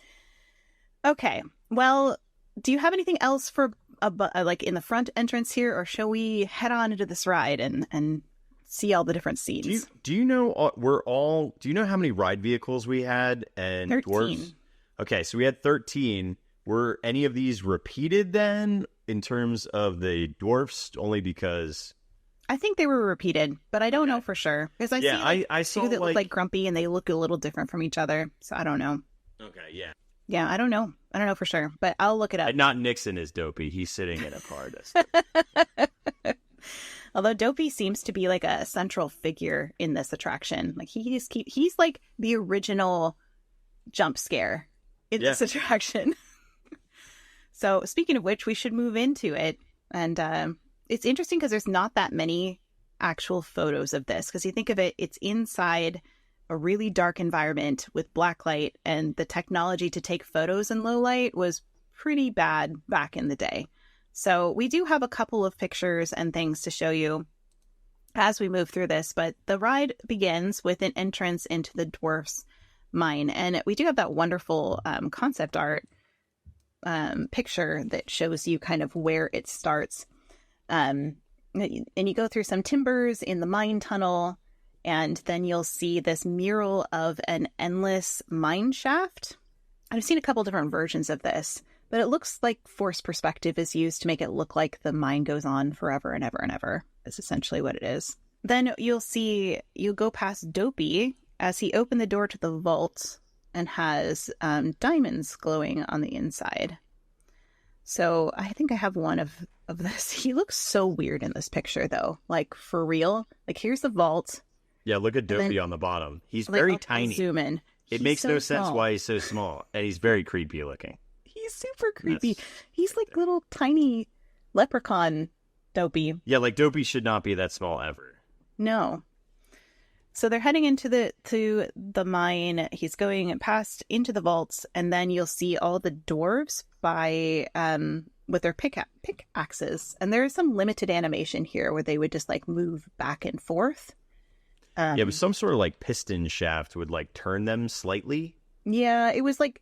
Okay. Well, do you have anything else for like in the front entrance here, or shall we head on into this ride and see all the different scenes? Do you know do you know how many ride vehicles we had and 13. Dwarfs? Okay, so we had 13. Were any of these repeated then in terms of the dwarfs? Only because I think they were repeated, but I don't know for sure because I saw that look like Grumpy and they look a little different from each other, so I don't know. Okay, yeah, I don't know for sure, but I'll look it up. Not Nixon is Dopey. He's sitting in a car. Although Dopey seems to be like a central figure in this attraction. Like he's like the original jump scare in this attraction. So speaking of which, we should move into it. And it's interesting because there's not that many actual photos of this. Because you think of it, it's inside a really dark environment with black light, and the technology to take photos in low light was pretty bad back in the day. So we do have a couple of pictures and things to show you as we move through this, but the ride begins with an entrance into the dwarf's mine. And we do have that wonderful concept art picture that shows you kind of where it starts. And you go through some timbers in the mine tunnel, and then you'll see this mural of an endless mine shaft. I've seen a couple different versions of this, but it looks like forced perspective is used to make it look like the mine goes on forever and ever and ever. Is essentially what it is. Then you'll go past Dopey as he opened the door to the vault and has diamonds glowing on the inside. So I think I have one of this. He looks so weird in this picture, though. Like, for real. Like, here's the vault. Yeah, look at Dopey on the bottom. He's very tiny. Zoom in. It makes no sense why he's so small. And he's very creepy looking. He's super creepy. He's like little tiny leprechaun Dopey. Yeah, like Dopey should not be that small ever. No. So they're heading into the mine. He's going past into the vaults, and then you'll see all the dwarves with their pickaxes. And there is some limited animation here where they would just like move back and forth. But some sort of like piston shaft would like turn them slightly. Yeah, it was like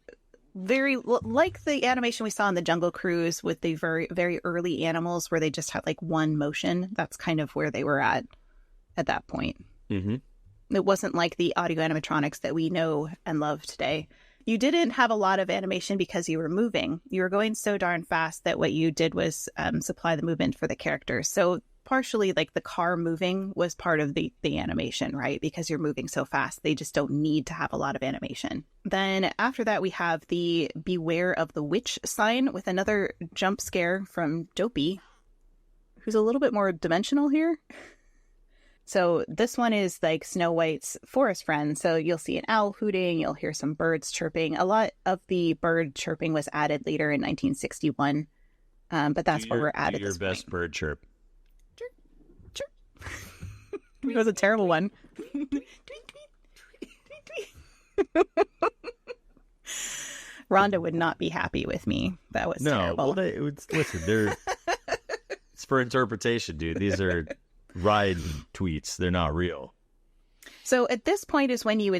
like the animation we saw in the Jungle Cruise with the very, very early animals where they just had like one motion. That's kind of where they were at that point. Mm-hmm. It wasn't like the audio animatronics that we know and love today. You didn't have a lot of animation because you were moving. You were going so darn fast that what you did was supply the movement for the characters. So partially like the car moving was part of the animation, right? Because you're moving so fast. They just don't need to have a lot of animation. Then after that, we have the Beware of the Witch sign with another jump scare from Dopey, who's a little bit more dimensional here. So this one is like Snow White's forest friend. So you'll see an owl hooting, you'll hear some birds chirping. A lot of the bird chirping was added later in 1961, but that's where we're at this your best point. Bird chirp. Chirp, chirp. It was a terrible one. Rhonda would not be happy with me. That was terrible. Well, listen, it's for interpretation, dude. These are ride tweets. They're not real. So at this point is when you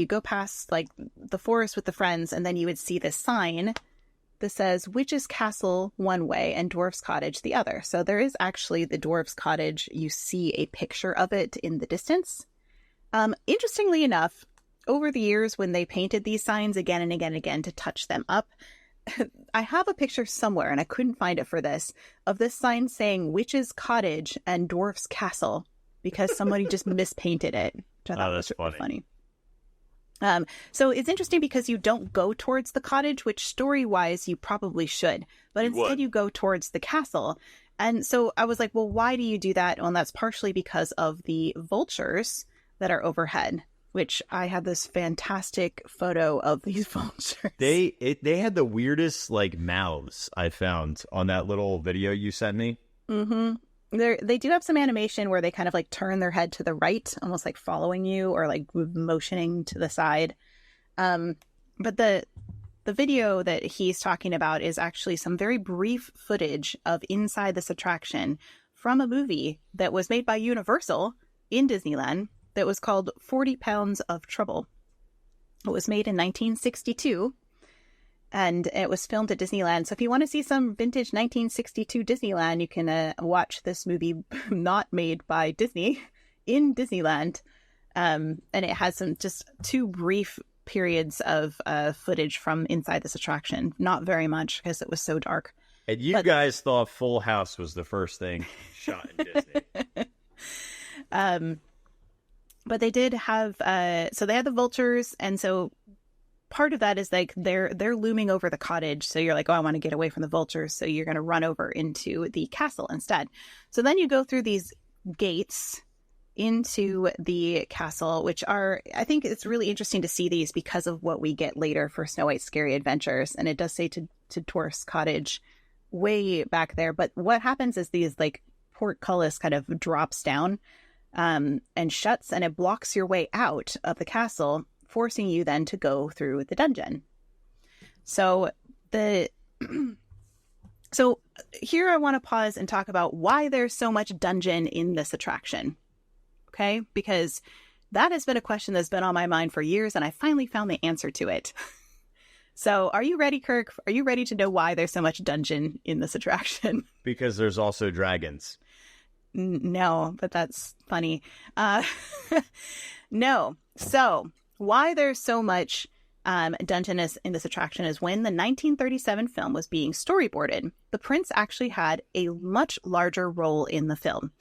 go past like the forest with the friends, and then you would see this sign that says Witch's Castle one way and Dwarf's Cottage the other. So there is actually the Dwarf's Cottage. You see a picture of it in the distance. Interestingly enough, over the years when they painted these signs again and again and again to touch them up, I have a picture somewhere, and I couldn't find it for this, of this sign saying Witch's Cottage and Dwarf's Castle because somebody just mispainted it. Which I thought was really funny. So it's interesting because you don't go towards the cottage, which story-wise you probably should, but instead you go towards the castle. And so I was like, well, why do you do that? Well, that's partially because of the vultures that are overhead, which I have this fantastic photo of these vultures. They had the weirdest like mouths I found on that little video you sent me. Mm-hmm. They do have some animation where they kind of like turn their head to the right, almost like following you or like motioning to the side. But the video that he's talking about is actually some very brief footage of inside this attraction from a movie that was made by Universal in Disneyland that was called 40 Pounds of Trouble. It was made in 1962, and it was filmed at Disneyland. So if you want to see some vintage 1962 Disneyland, you can watch this movie not made by Disney in Disneyland. And it has some just 2 brief periods of footage from inside this attraction. Not very much because it was so dark. And you guys thought Full House was the first thing shot in Disney. But they did have, so they had the vultures, and so part of that is like they're looming over the cottage. So you're like, oh, I want to get away from the vultures. So you're going to run over into the castle instead. So then you go through these gates into the castle, which are, I think it's really interesting to see these because of what we get later for Snow White's Scary Adventures. And it does say to Dwarf's Cottage way back there. But what happens is these like portcullis kind of drops down and shuts, and it blocks your way out of the castle, forcing you then to go through the dungeon. So so here I want to pause and talk about why there's so much dungeon in this attraction. Okay? Because that has been a question that's been on my mind for years, and I finally found the answer to it. So are you ready, Kirk? Are you ready to know why there's so much dungeon in this attraction? Because there's also dragons. No, but that's funny. No. So why there's so much dungeon in this attraction is when the 1937 film was being storyboarded, the prince actually had a much larger role in the film.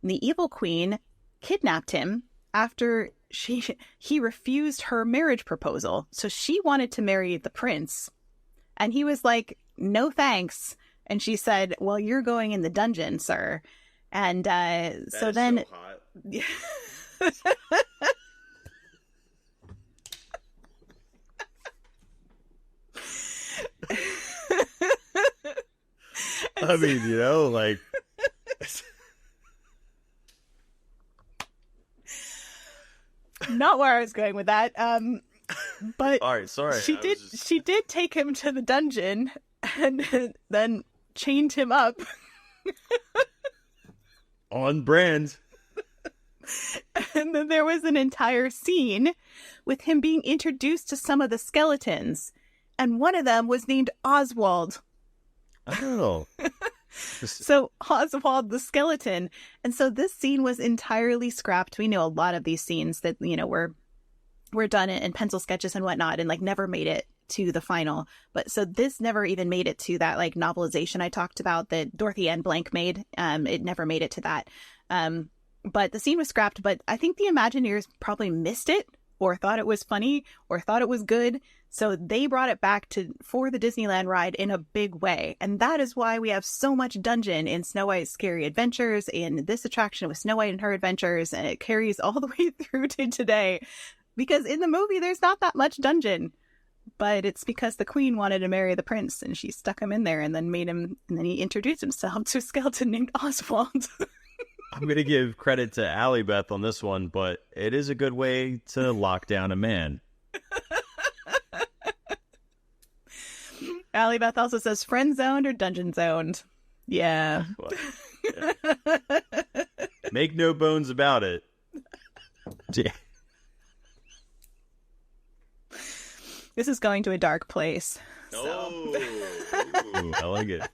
The evil queen kidnapped him after he refused her marriage proposal. So she wanted to marry the prince, and he was like, no thanks. And she said, well, you're going in the dungeon, sir. And so then So I mean, you know, like not where I was going with that. But all right, sorry. She did take him to the dungeon and then chained him up. On brand. And then there was an entire scene with him being introduced to some of the skeletons. and one of them was named Oswald. Oh. So Oswald the skeleton. And so this scene was entirely scrapped. We know a lot of these scenes that, you know, were done in pencil sketches and whatnot, and like never made it to the final. But so this never even made it to that like novelization I talked about that Dorothy Ann Blank made. It never made it to that. But the scene was scrapped, but I think the Imagineers probably missed it or thought it was funny or thought it was good. So they brought it back for the Disneyland ride in a big way. And that is why we have so much dungeon in Snow White's Scary Adventures, in this attraction with Snow White and Her Adventures. And it carries all the way through to today. Because in the movie, there's not that much dungeon. But it's because the queen wanted to marry the prince and she stuck him in there and then he introduced himself to a skeleton named Oswald. I'm going to give credit to Allie Beth on this one, but it is a good way to lock down a man. Allie Beth also says friend zoned or dungeon zoned. Yeah. Well, yeah. Make no bones about it. Yeah. This is going to a dark place. Oh, ooh, I like it.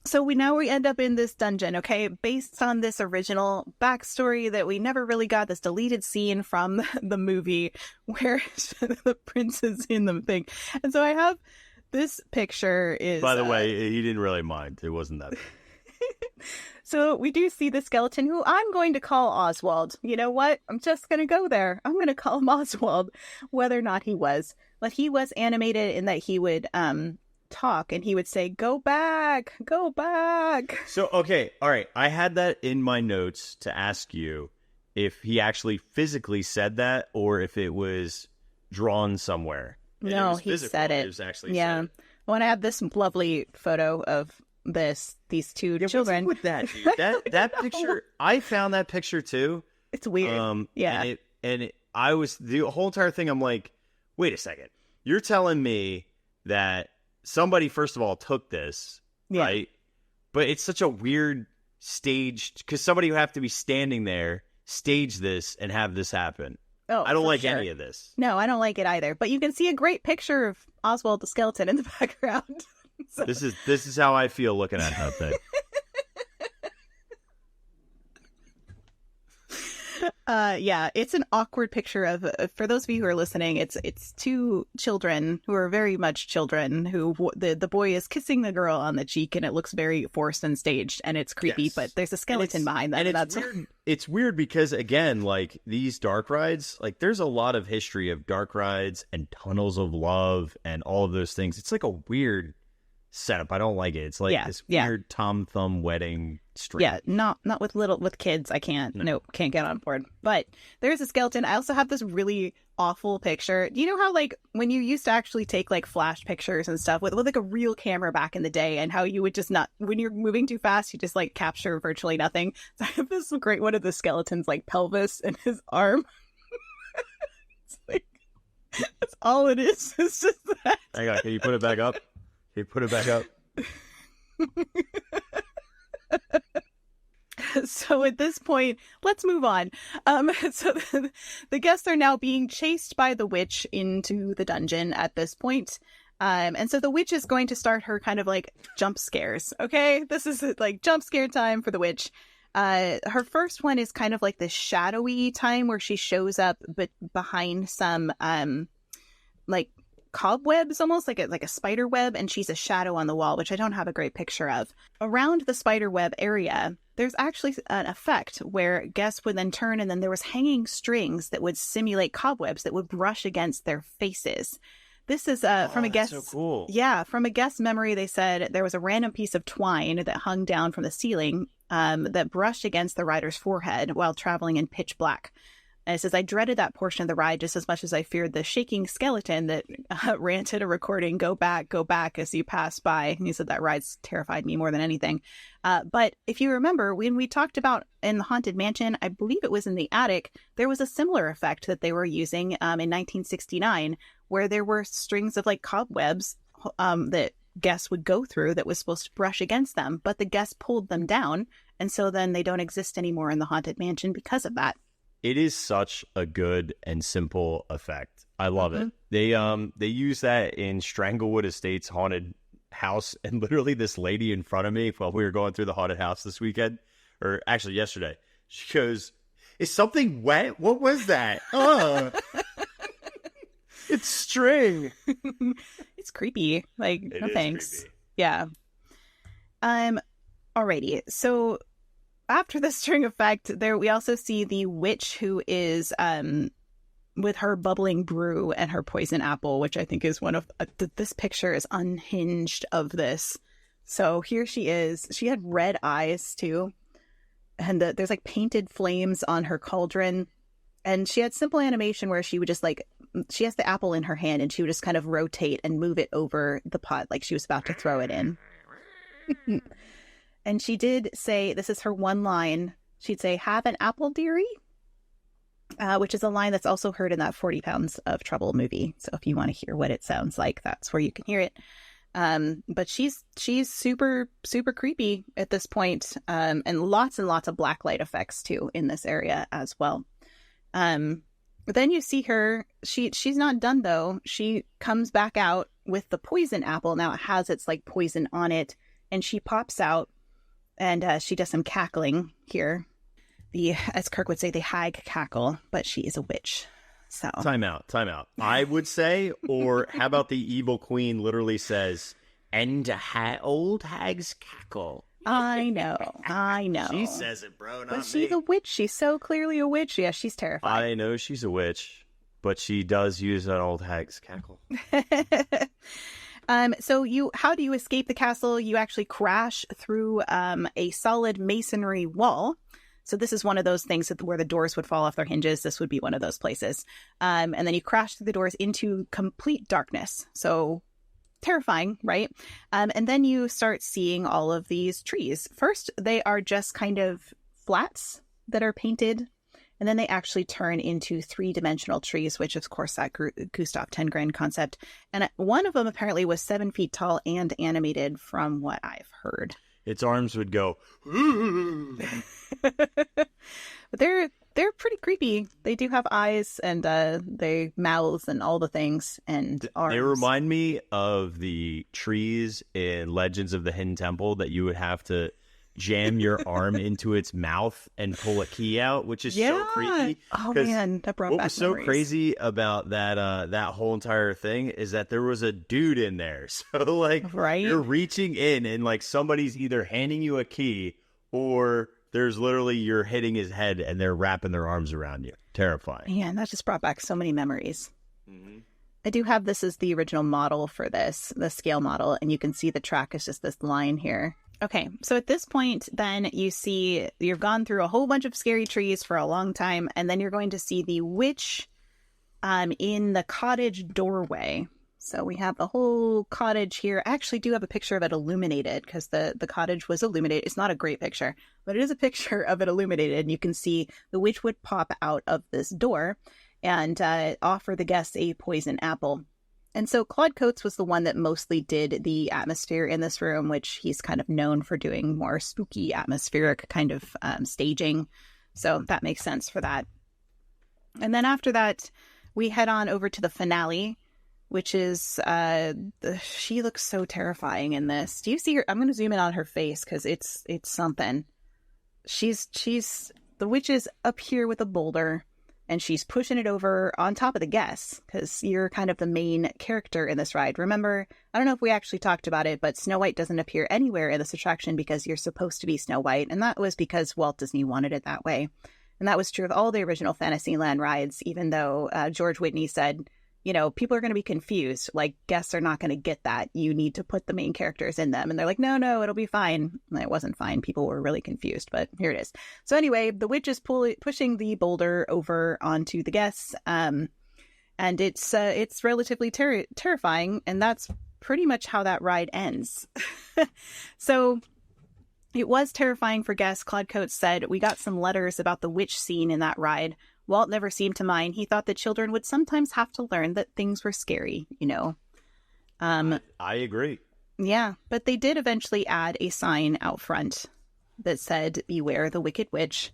So we end up in this dungeon, okay, based on this original backstory that we never really got, this deleted scene from the movie where the prince is in the thing. And so I have this picture is... By the way, he didn't really mind. It wasn't that bad. So we do see the skeleton, who I'm going to call Oswald. You know what? I'm just going to go there. I'm going to call him Oswald, whether or not he was. But he was animated in that he would talk and he would say, go back, go back. So, okay. All right. I had that in my notes to ask you if he actually physically said that or if it was drawn somewhere. No, he said it. It was actually said. Well, and I have this lovely photo of these two children. What's with that, dude? That picture, I found that picture too. It's weird. Yeah. I was, the whole entire thing, I'm like, wait a second. You're telling me that somebody, first of all, took this, right? But it's such a weird staged, because somebody would have to be standing there, stage this, and have this happen. Oh, I don't like any of this. No, I don't like it either. But you can see a great picture of Oswald the skeleton in the background. So. This is how I feel looking at that thing. Yeah, it's an awkward picture of, for those of you who are listening, it's two children who are very much children who the boy is kissing the girl on the cheek and it looks very forced and staged and it's creepy, yes. But there's a skeleton behind that. And it's weird. It's weird because, again, like these dark rides, like there's a lot of history of dark rides and tunnels of love and all of those things. It's like a weird setup. I don't like it. It's like this weird Tom Thumb wedding stream. Yeah, not with kids. I can't. Nope, can't get on board. But there's a skeleton. I also have this really awful picture. Do you know how like when you used to actually take like flash pictures and stuff with like a real camera back in the day, and how you would just not, when you're moving too fast, you just like capture virtually nothing. So I have this great one of the skeleton's like pelvis and his arm. It's like, that's all it is. It's just that. Hang on, can you put it back up? Can you put it back up? So at this point, let's move on. So the guests are now being chased by the witch into the dungeon at this point. And so the witch is going to start her kind of like jump scares. Okay, this is like jump scare time for the witch. Her first one is kind of like this shadowy time where she shows up, but behind some like cobwebs, almost like a spider web, and she's a shadow on the wall, which I don't have a great picture of. Around the spider web area, there's actually an effect where guests would then turn, and then there was hanging strings that would simulate cobwebs that would brush against their faces. This is from a guest. So cool. Yeah, from a guest memory, they said there was a random piece of twine that hung down from the ceiling that brushed against the rider's forehead while traveling in pitch black. And it says, I dreaded that portion of the ride just as much as I feared the shaking skeleton that ranted a recording, go back as you pass by. And he said that ride's terrified me more than anything. But if you remember, when we talked about in the Haunted Mansion, I believe it was in the attic, there was a similar effect that they were using in 1969, where there were strings of like cobwebs that guests would go through that was supposed to brush against them, but the guests pulled them down. And so then they don't exist anymore in the Haunted Mansion because of that. It is such a good and simple effect. I love it. They use that in Stranglewood Estates haunted house, and literally this lady in front of me while we were going through the haunted house this weekend, or actually yesterday, she goes, "Is something wet? What was that? It's string." It's creepy. Like, It no is thanks. creepy. Yeah. Alrighty. So after the string effect, there we also see the witch who is with her bubbling brew and her poison apple, which I think is one of this picture is unhinged of this. So here she is. She had red eyes too, and there's like painted flames on her cauldron, and she had simple animation where she would just like, she has the apple in her hand and she would just kind of rotate and move it over the pot like she was about to throw it in. And she did say, this is her one line, she'd say, "Have an apple, dearie?" Which is a line that's also heard in that 40 Pounds of Trouble movie. So if you want to hear what it sounds like, that's where you can hear it. But she's super, super creepy at this point. And lots of black light effects too in this area as well. But then you see her, she's not done though. She comes back out with the poison apple. Now it has its like poison on it, and she pops out and she does some cackling here. As Kirk would say, the hag cackle, but she is a witch. So Time out. I would say, or how about the evil queen literally says, "And old hags cackle." I know. She says it, bro, not But me. she's a witch. She's so clearly a witch. Yeah, she's terrifying. I know she's a witch, but she does use an old hag's cackle. So how do you escape the castle? You actually crash through a solid masonry wall. So this is one of those things where the doors would fall off their hinges. This would be one of those places. And then you crash through the doors into complete darkness. So terrifying, right? And then you start seeing all of these trees. First, they are just kind of flats that are painted. And then they actually turn into three-dimensional trees, which, of course, that Gustav Tenggren concept. And one of them apparently was 7 feet tall and animated from what I've heard. Its arms would go, But they're pretty creepy. They do have eyes and they mouths and all the things and arms. They remind me of the trees in Legends of the Hidden Temple that you would have to jam your arm into its mouth and pull a key out, which is so creepy. Oh man, that brought what back was so memories. crazy about that whole entire thing is that there was a dude in there. So like, Right? you're reaching in and like somebody's either handing you a key or there's literally you're hitting his head and they're wrapping their arms around you. Terrifying. Man, that just brought back so many memories. Mm-hmm. I do have this as the original model for this, the scale model, and you can see the track is just this line here. Okay, so at this point, then you see you've gone through a whole bunch of scary trees for a long time, and then you're going to see the witch in the cottage doorway. So we have the whole cottage here. I actually do have a picture of it illuminated because the cottage was illuminated. It's not a great picture, but it is a picture of it illuminated. And you can see the witch would pop out of this door and offer the guests a poison apple. And so Claude Coates was the one that mostly did the atmosphere in this room, which he's kind of known for doing more spooky atmospheric kind of staging. So that makes sense for that. And then after that, we head on over to the finale, which is, she looks so terrifying in this. Do you see her? I'm going to zoom in on her face because it's something. The witch is up here with a boulder. And she's pushing it over on top of the guests because you're kind of the main character in this ride. Remember, I don't know if we actually talked about it, but Snow White doesn't appear anywhere in this attraction because you're supposed to be Snow White. And that was because Walt Disney wanted it that way. And that was true of all the original Fantasyland rides, even though George Whitney said, you know, people are going to be confused. Like, guests are not going to get that. You need to put the main characters in them. And they're like, no, it'll be fine. And it wasn't fine. People were really confused, but here it is. So anyway, the witch is pushing the boulder over onto the guests. And it's relatively terrifying. And that's pretty much how that ride ends. So it was terrifying for guests. Claude Coates said, "We got some letters about the witch scene in that ride. Walt never seemed to mind. He thought that children would sometimes have to learn that things were scary, you know." I agree. Yeah, but they did eventually add a sign out front that said, "Beware the Wicked Witch."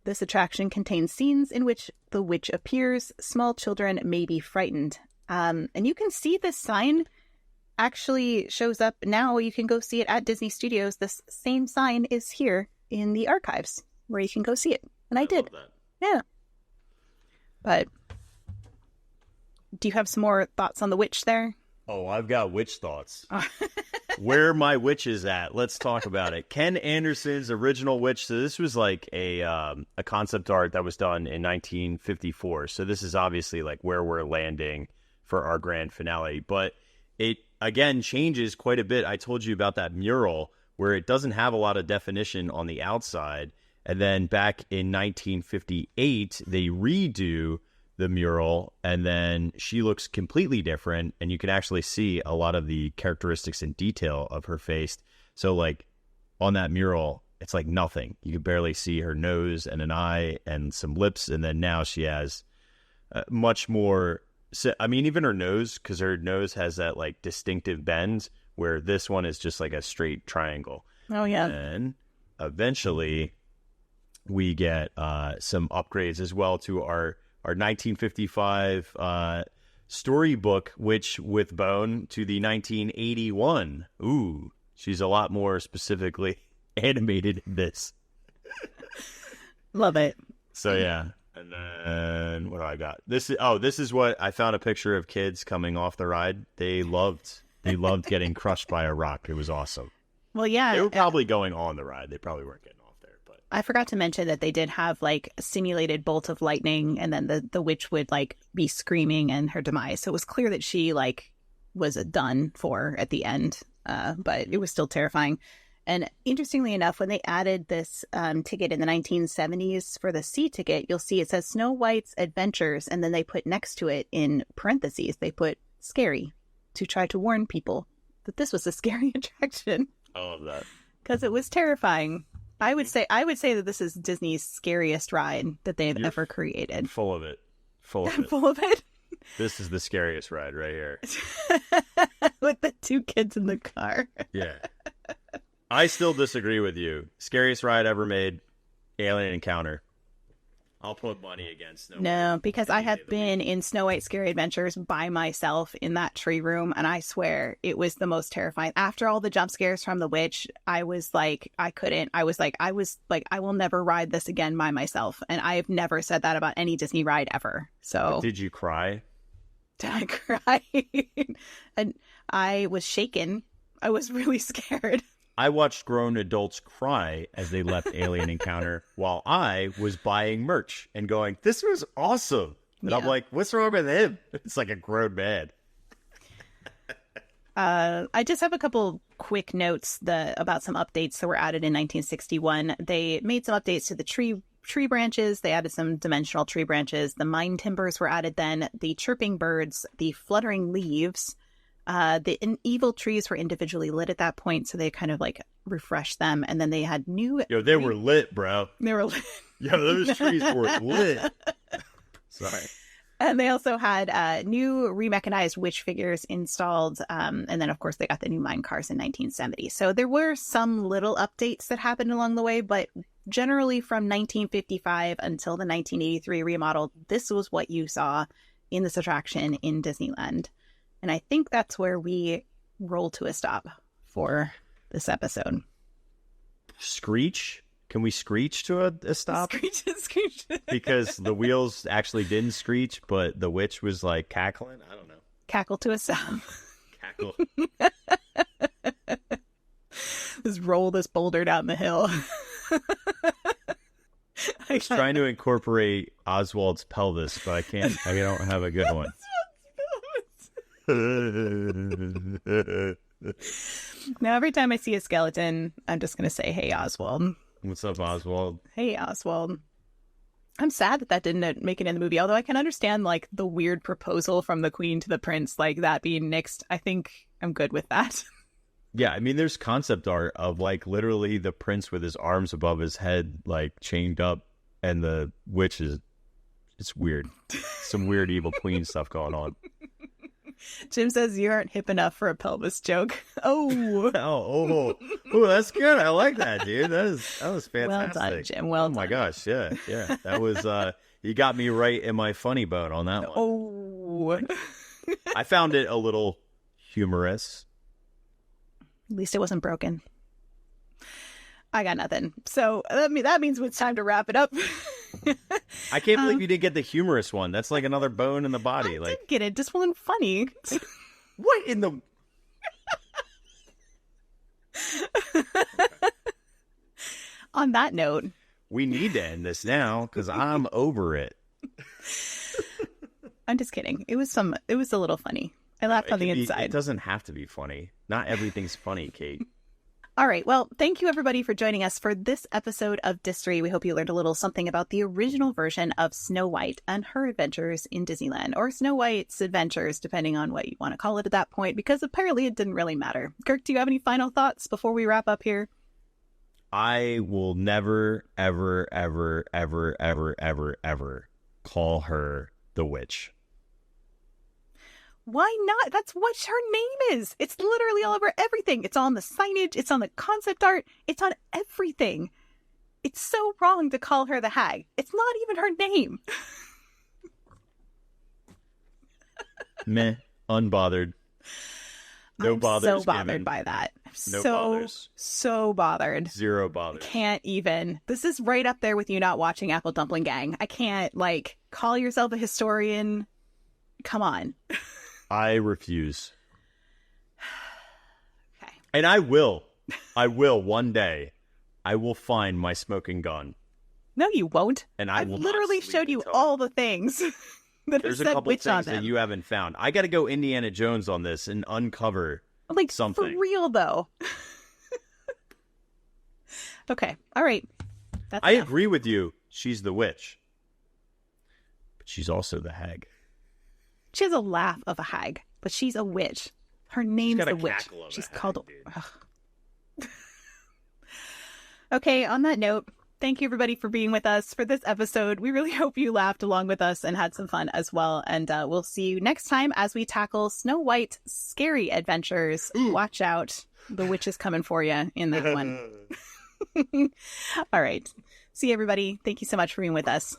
This attraction contains scenes in which the witch appears. Small children may be frightened. And you can see this sign actually shows up now. You can go see it at Disney Studios. This same sign is here in the archives where you can go see it. And I did. Love that. Yeah. But do you have some more thoughts on the witch there? Oh, I've got witch thoughts. Where my witch is at. Let's talk about it. Ken Anderson's original witch. So this was like a concept art that was done in 1954. So this is obviously like where we're landing for our grand finale. But it, again, changes quite a bit. I told you about that mural where it doesn't have a lot of definition on the outside. And then back in 1958, they redo the mural, and then she looks completely different, and you can actually see a lot of the characteristics and detail of her face. So, like, on that mural, it's like nothing. You can barely see her nose and an eye and some lips, and then now she has much more... I mean, even her nose, because her nose has that, like, distinctive bend, where this one is just like a straight triangle. Oh, yeah. And eventually, we get some upgrades as well to our 1955 storybook, Witch with Bone, to the 1981. Ooh, she's a lot more specifically animated in this. Love it. So yeah, and then what do I got? This is what I found, a picture of kids coming off the ride. They loved getting crushed by a rock. It was awesome. Well, yeah, they were probably going on the ride. They probably weren't getting off there. But I forgot to mention that they did have like a simulated bolt of lightning, and then the witch would like be screaming and her demise. So it was clear that she like was done for at the end, but it was still terrifying. And interestingly enough, when they added this ticket in the 1970s for the C ticket, you'll see it says Snow White's Adventures, and then they put next to it in parentheses, they put scary, to try to warn people that this was a scary attraction. I love that. Because it was terrifying. I would say that this is Disney's scariest ride that they've ever created. Full of it. Full of it. Full of it. This is the scariest ride right here. With the two kids in the car. Yeah. I still disagree with you. Scariest ride ever made, Alien Encounter. I'll put money against Snow White. No, because I have been in Snow White Scary Adventures by myself in that tree room, and I swear it was the most terrifying. After all the jump scares from the witch, I was like, I will never ride this again by myself. And I have never said that about any Disney ride ever. So but did you cry? Did I cry? And I was shaken. I was really scared. I watched grown adults cry as they left Alien Encounter while I was buying merch and going, this was awesome. And yeah. I'm like, what's wrong with him? It's like a grown man. I just have a couple quick notes about some updates that were added in 1961. They made some updates to the tree branches. They added some dimensional tree branches. The mine timbers were added then. The chirping birds, the fluttering leaves. The evil trees were individually lit at that point, so they kind of like refreshed them, and then they had new... Yo, they were lit, bro. They were lit. Yo, those trees were lit. Sorry. And they also had new remechanized witch figures installed, and then, of course, they got the new mine cars in 1970. So there were some little updates that happened along the way, but generally from 1955 until the 1983 remodel, this was what you saw in this attraction in Disneyland. And I think that's where we roll to a stop for this episode. Screech? Can we screech to a stop? Screech. Because the wheels actually didn't screech, but the witch was like cackling? I don't know. Cackle to a stop. Cackle. Just roll this boulder down the hill. I was trying to incorporate Oswald's pelvis, but I can't. I don't have a good one. Now every time I see a skeleton, I'm just going to say, hey, Oswald. What's up, Oswald? Hey, Oswald. I'm sad that didn't make it in the movie, although I can understand like the weird proposal from the queen to the prince, like that being nixed. I think I'm good with that. Yeah, I mean, there's concept art of like literally the prince with his arms above his head, like chained up, and the witch is, it's weird. Some weird evil queen stuff going on. Jim says you aren't hip enough for a pelvis joke. Oh. Oh, that's good. I like that, dude. That was fantastic. Well done, Jim. Well done. Oh my gosh, yeah. That was you got me right in my funny bone on that one. Oh. I found it a little humorous. At least it wasn't broken. I got nothing. So that means it's time to wrap it up. I can't believe you didn't get the humorous one. That's like another bone in the body. I did get it. Just wasn't funny. What in the... On that note, we need to end this now because I'm over it. I'm just kidding. It was a little funny. I laughed on the inside. It doesn't have to be funny. Not everything's funny, Kate. All right. Well, thank you everybody for joining us for this episode of Distory. We hope you learned a little something about the original version of Snow White and her adventures in Disneyland, or Snow White's adventures, depending on what you want to call it at that point, because apparently it didn't really matter. Kirk, do you have any final thoughts before we wrap up here? I will never, ever, ever, ever, ever, ever, ever call her the witch. Why not? That's what her name is. It's literally all over everything. It's on the signage. It's on the concept art. It's on everything. It's so wrong to call her the hag. It's not even her name. Meh. Unbothered. I'm so bothered by that. So bothered. Zero bothered. Can't even. This is right up there with you not watching Apple Dumpling Gang. I can't, call yourself a historian. Come on. I refuse. Okay. And I will one day. I will find my smoking gun. No, you won't. And I've literally showed you all the things that there's have a said couple witch things on them. that you haven't found. I got to go Indiana Jones on this and uncover something. For real, though. Okay. All right. I agree with you. She's the witch. But she's also the hag. She has a laugh of a hag, but she's a witch. Her name's the witch. She's called... Okay, on that note, thank you everybody for being with us for this episode. We really hope you laughed along with us and had some fun as well. And we'll see you next time as we tackle Snow White's scary adventures. Ooh. Watch out. The witch is coming for you in that one. All right. See you, everybody. Thank you so much for being with us.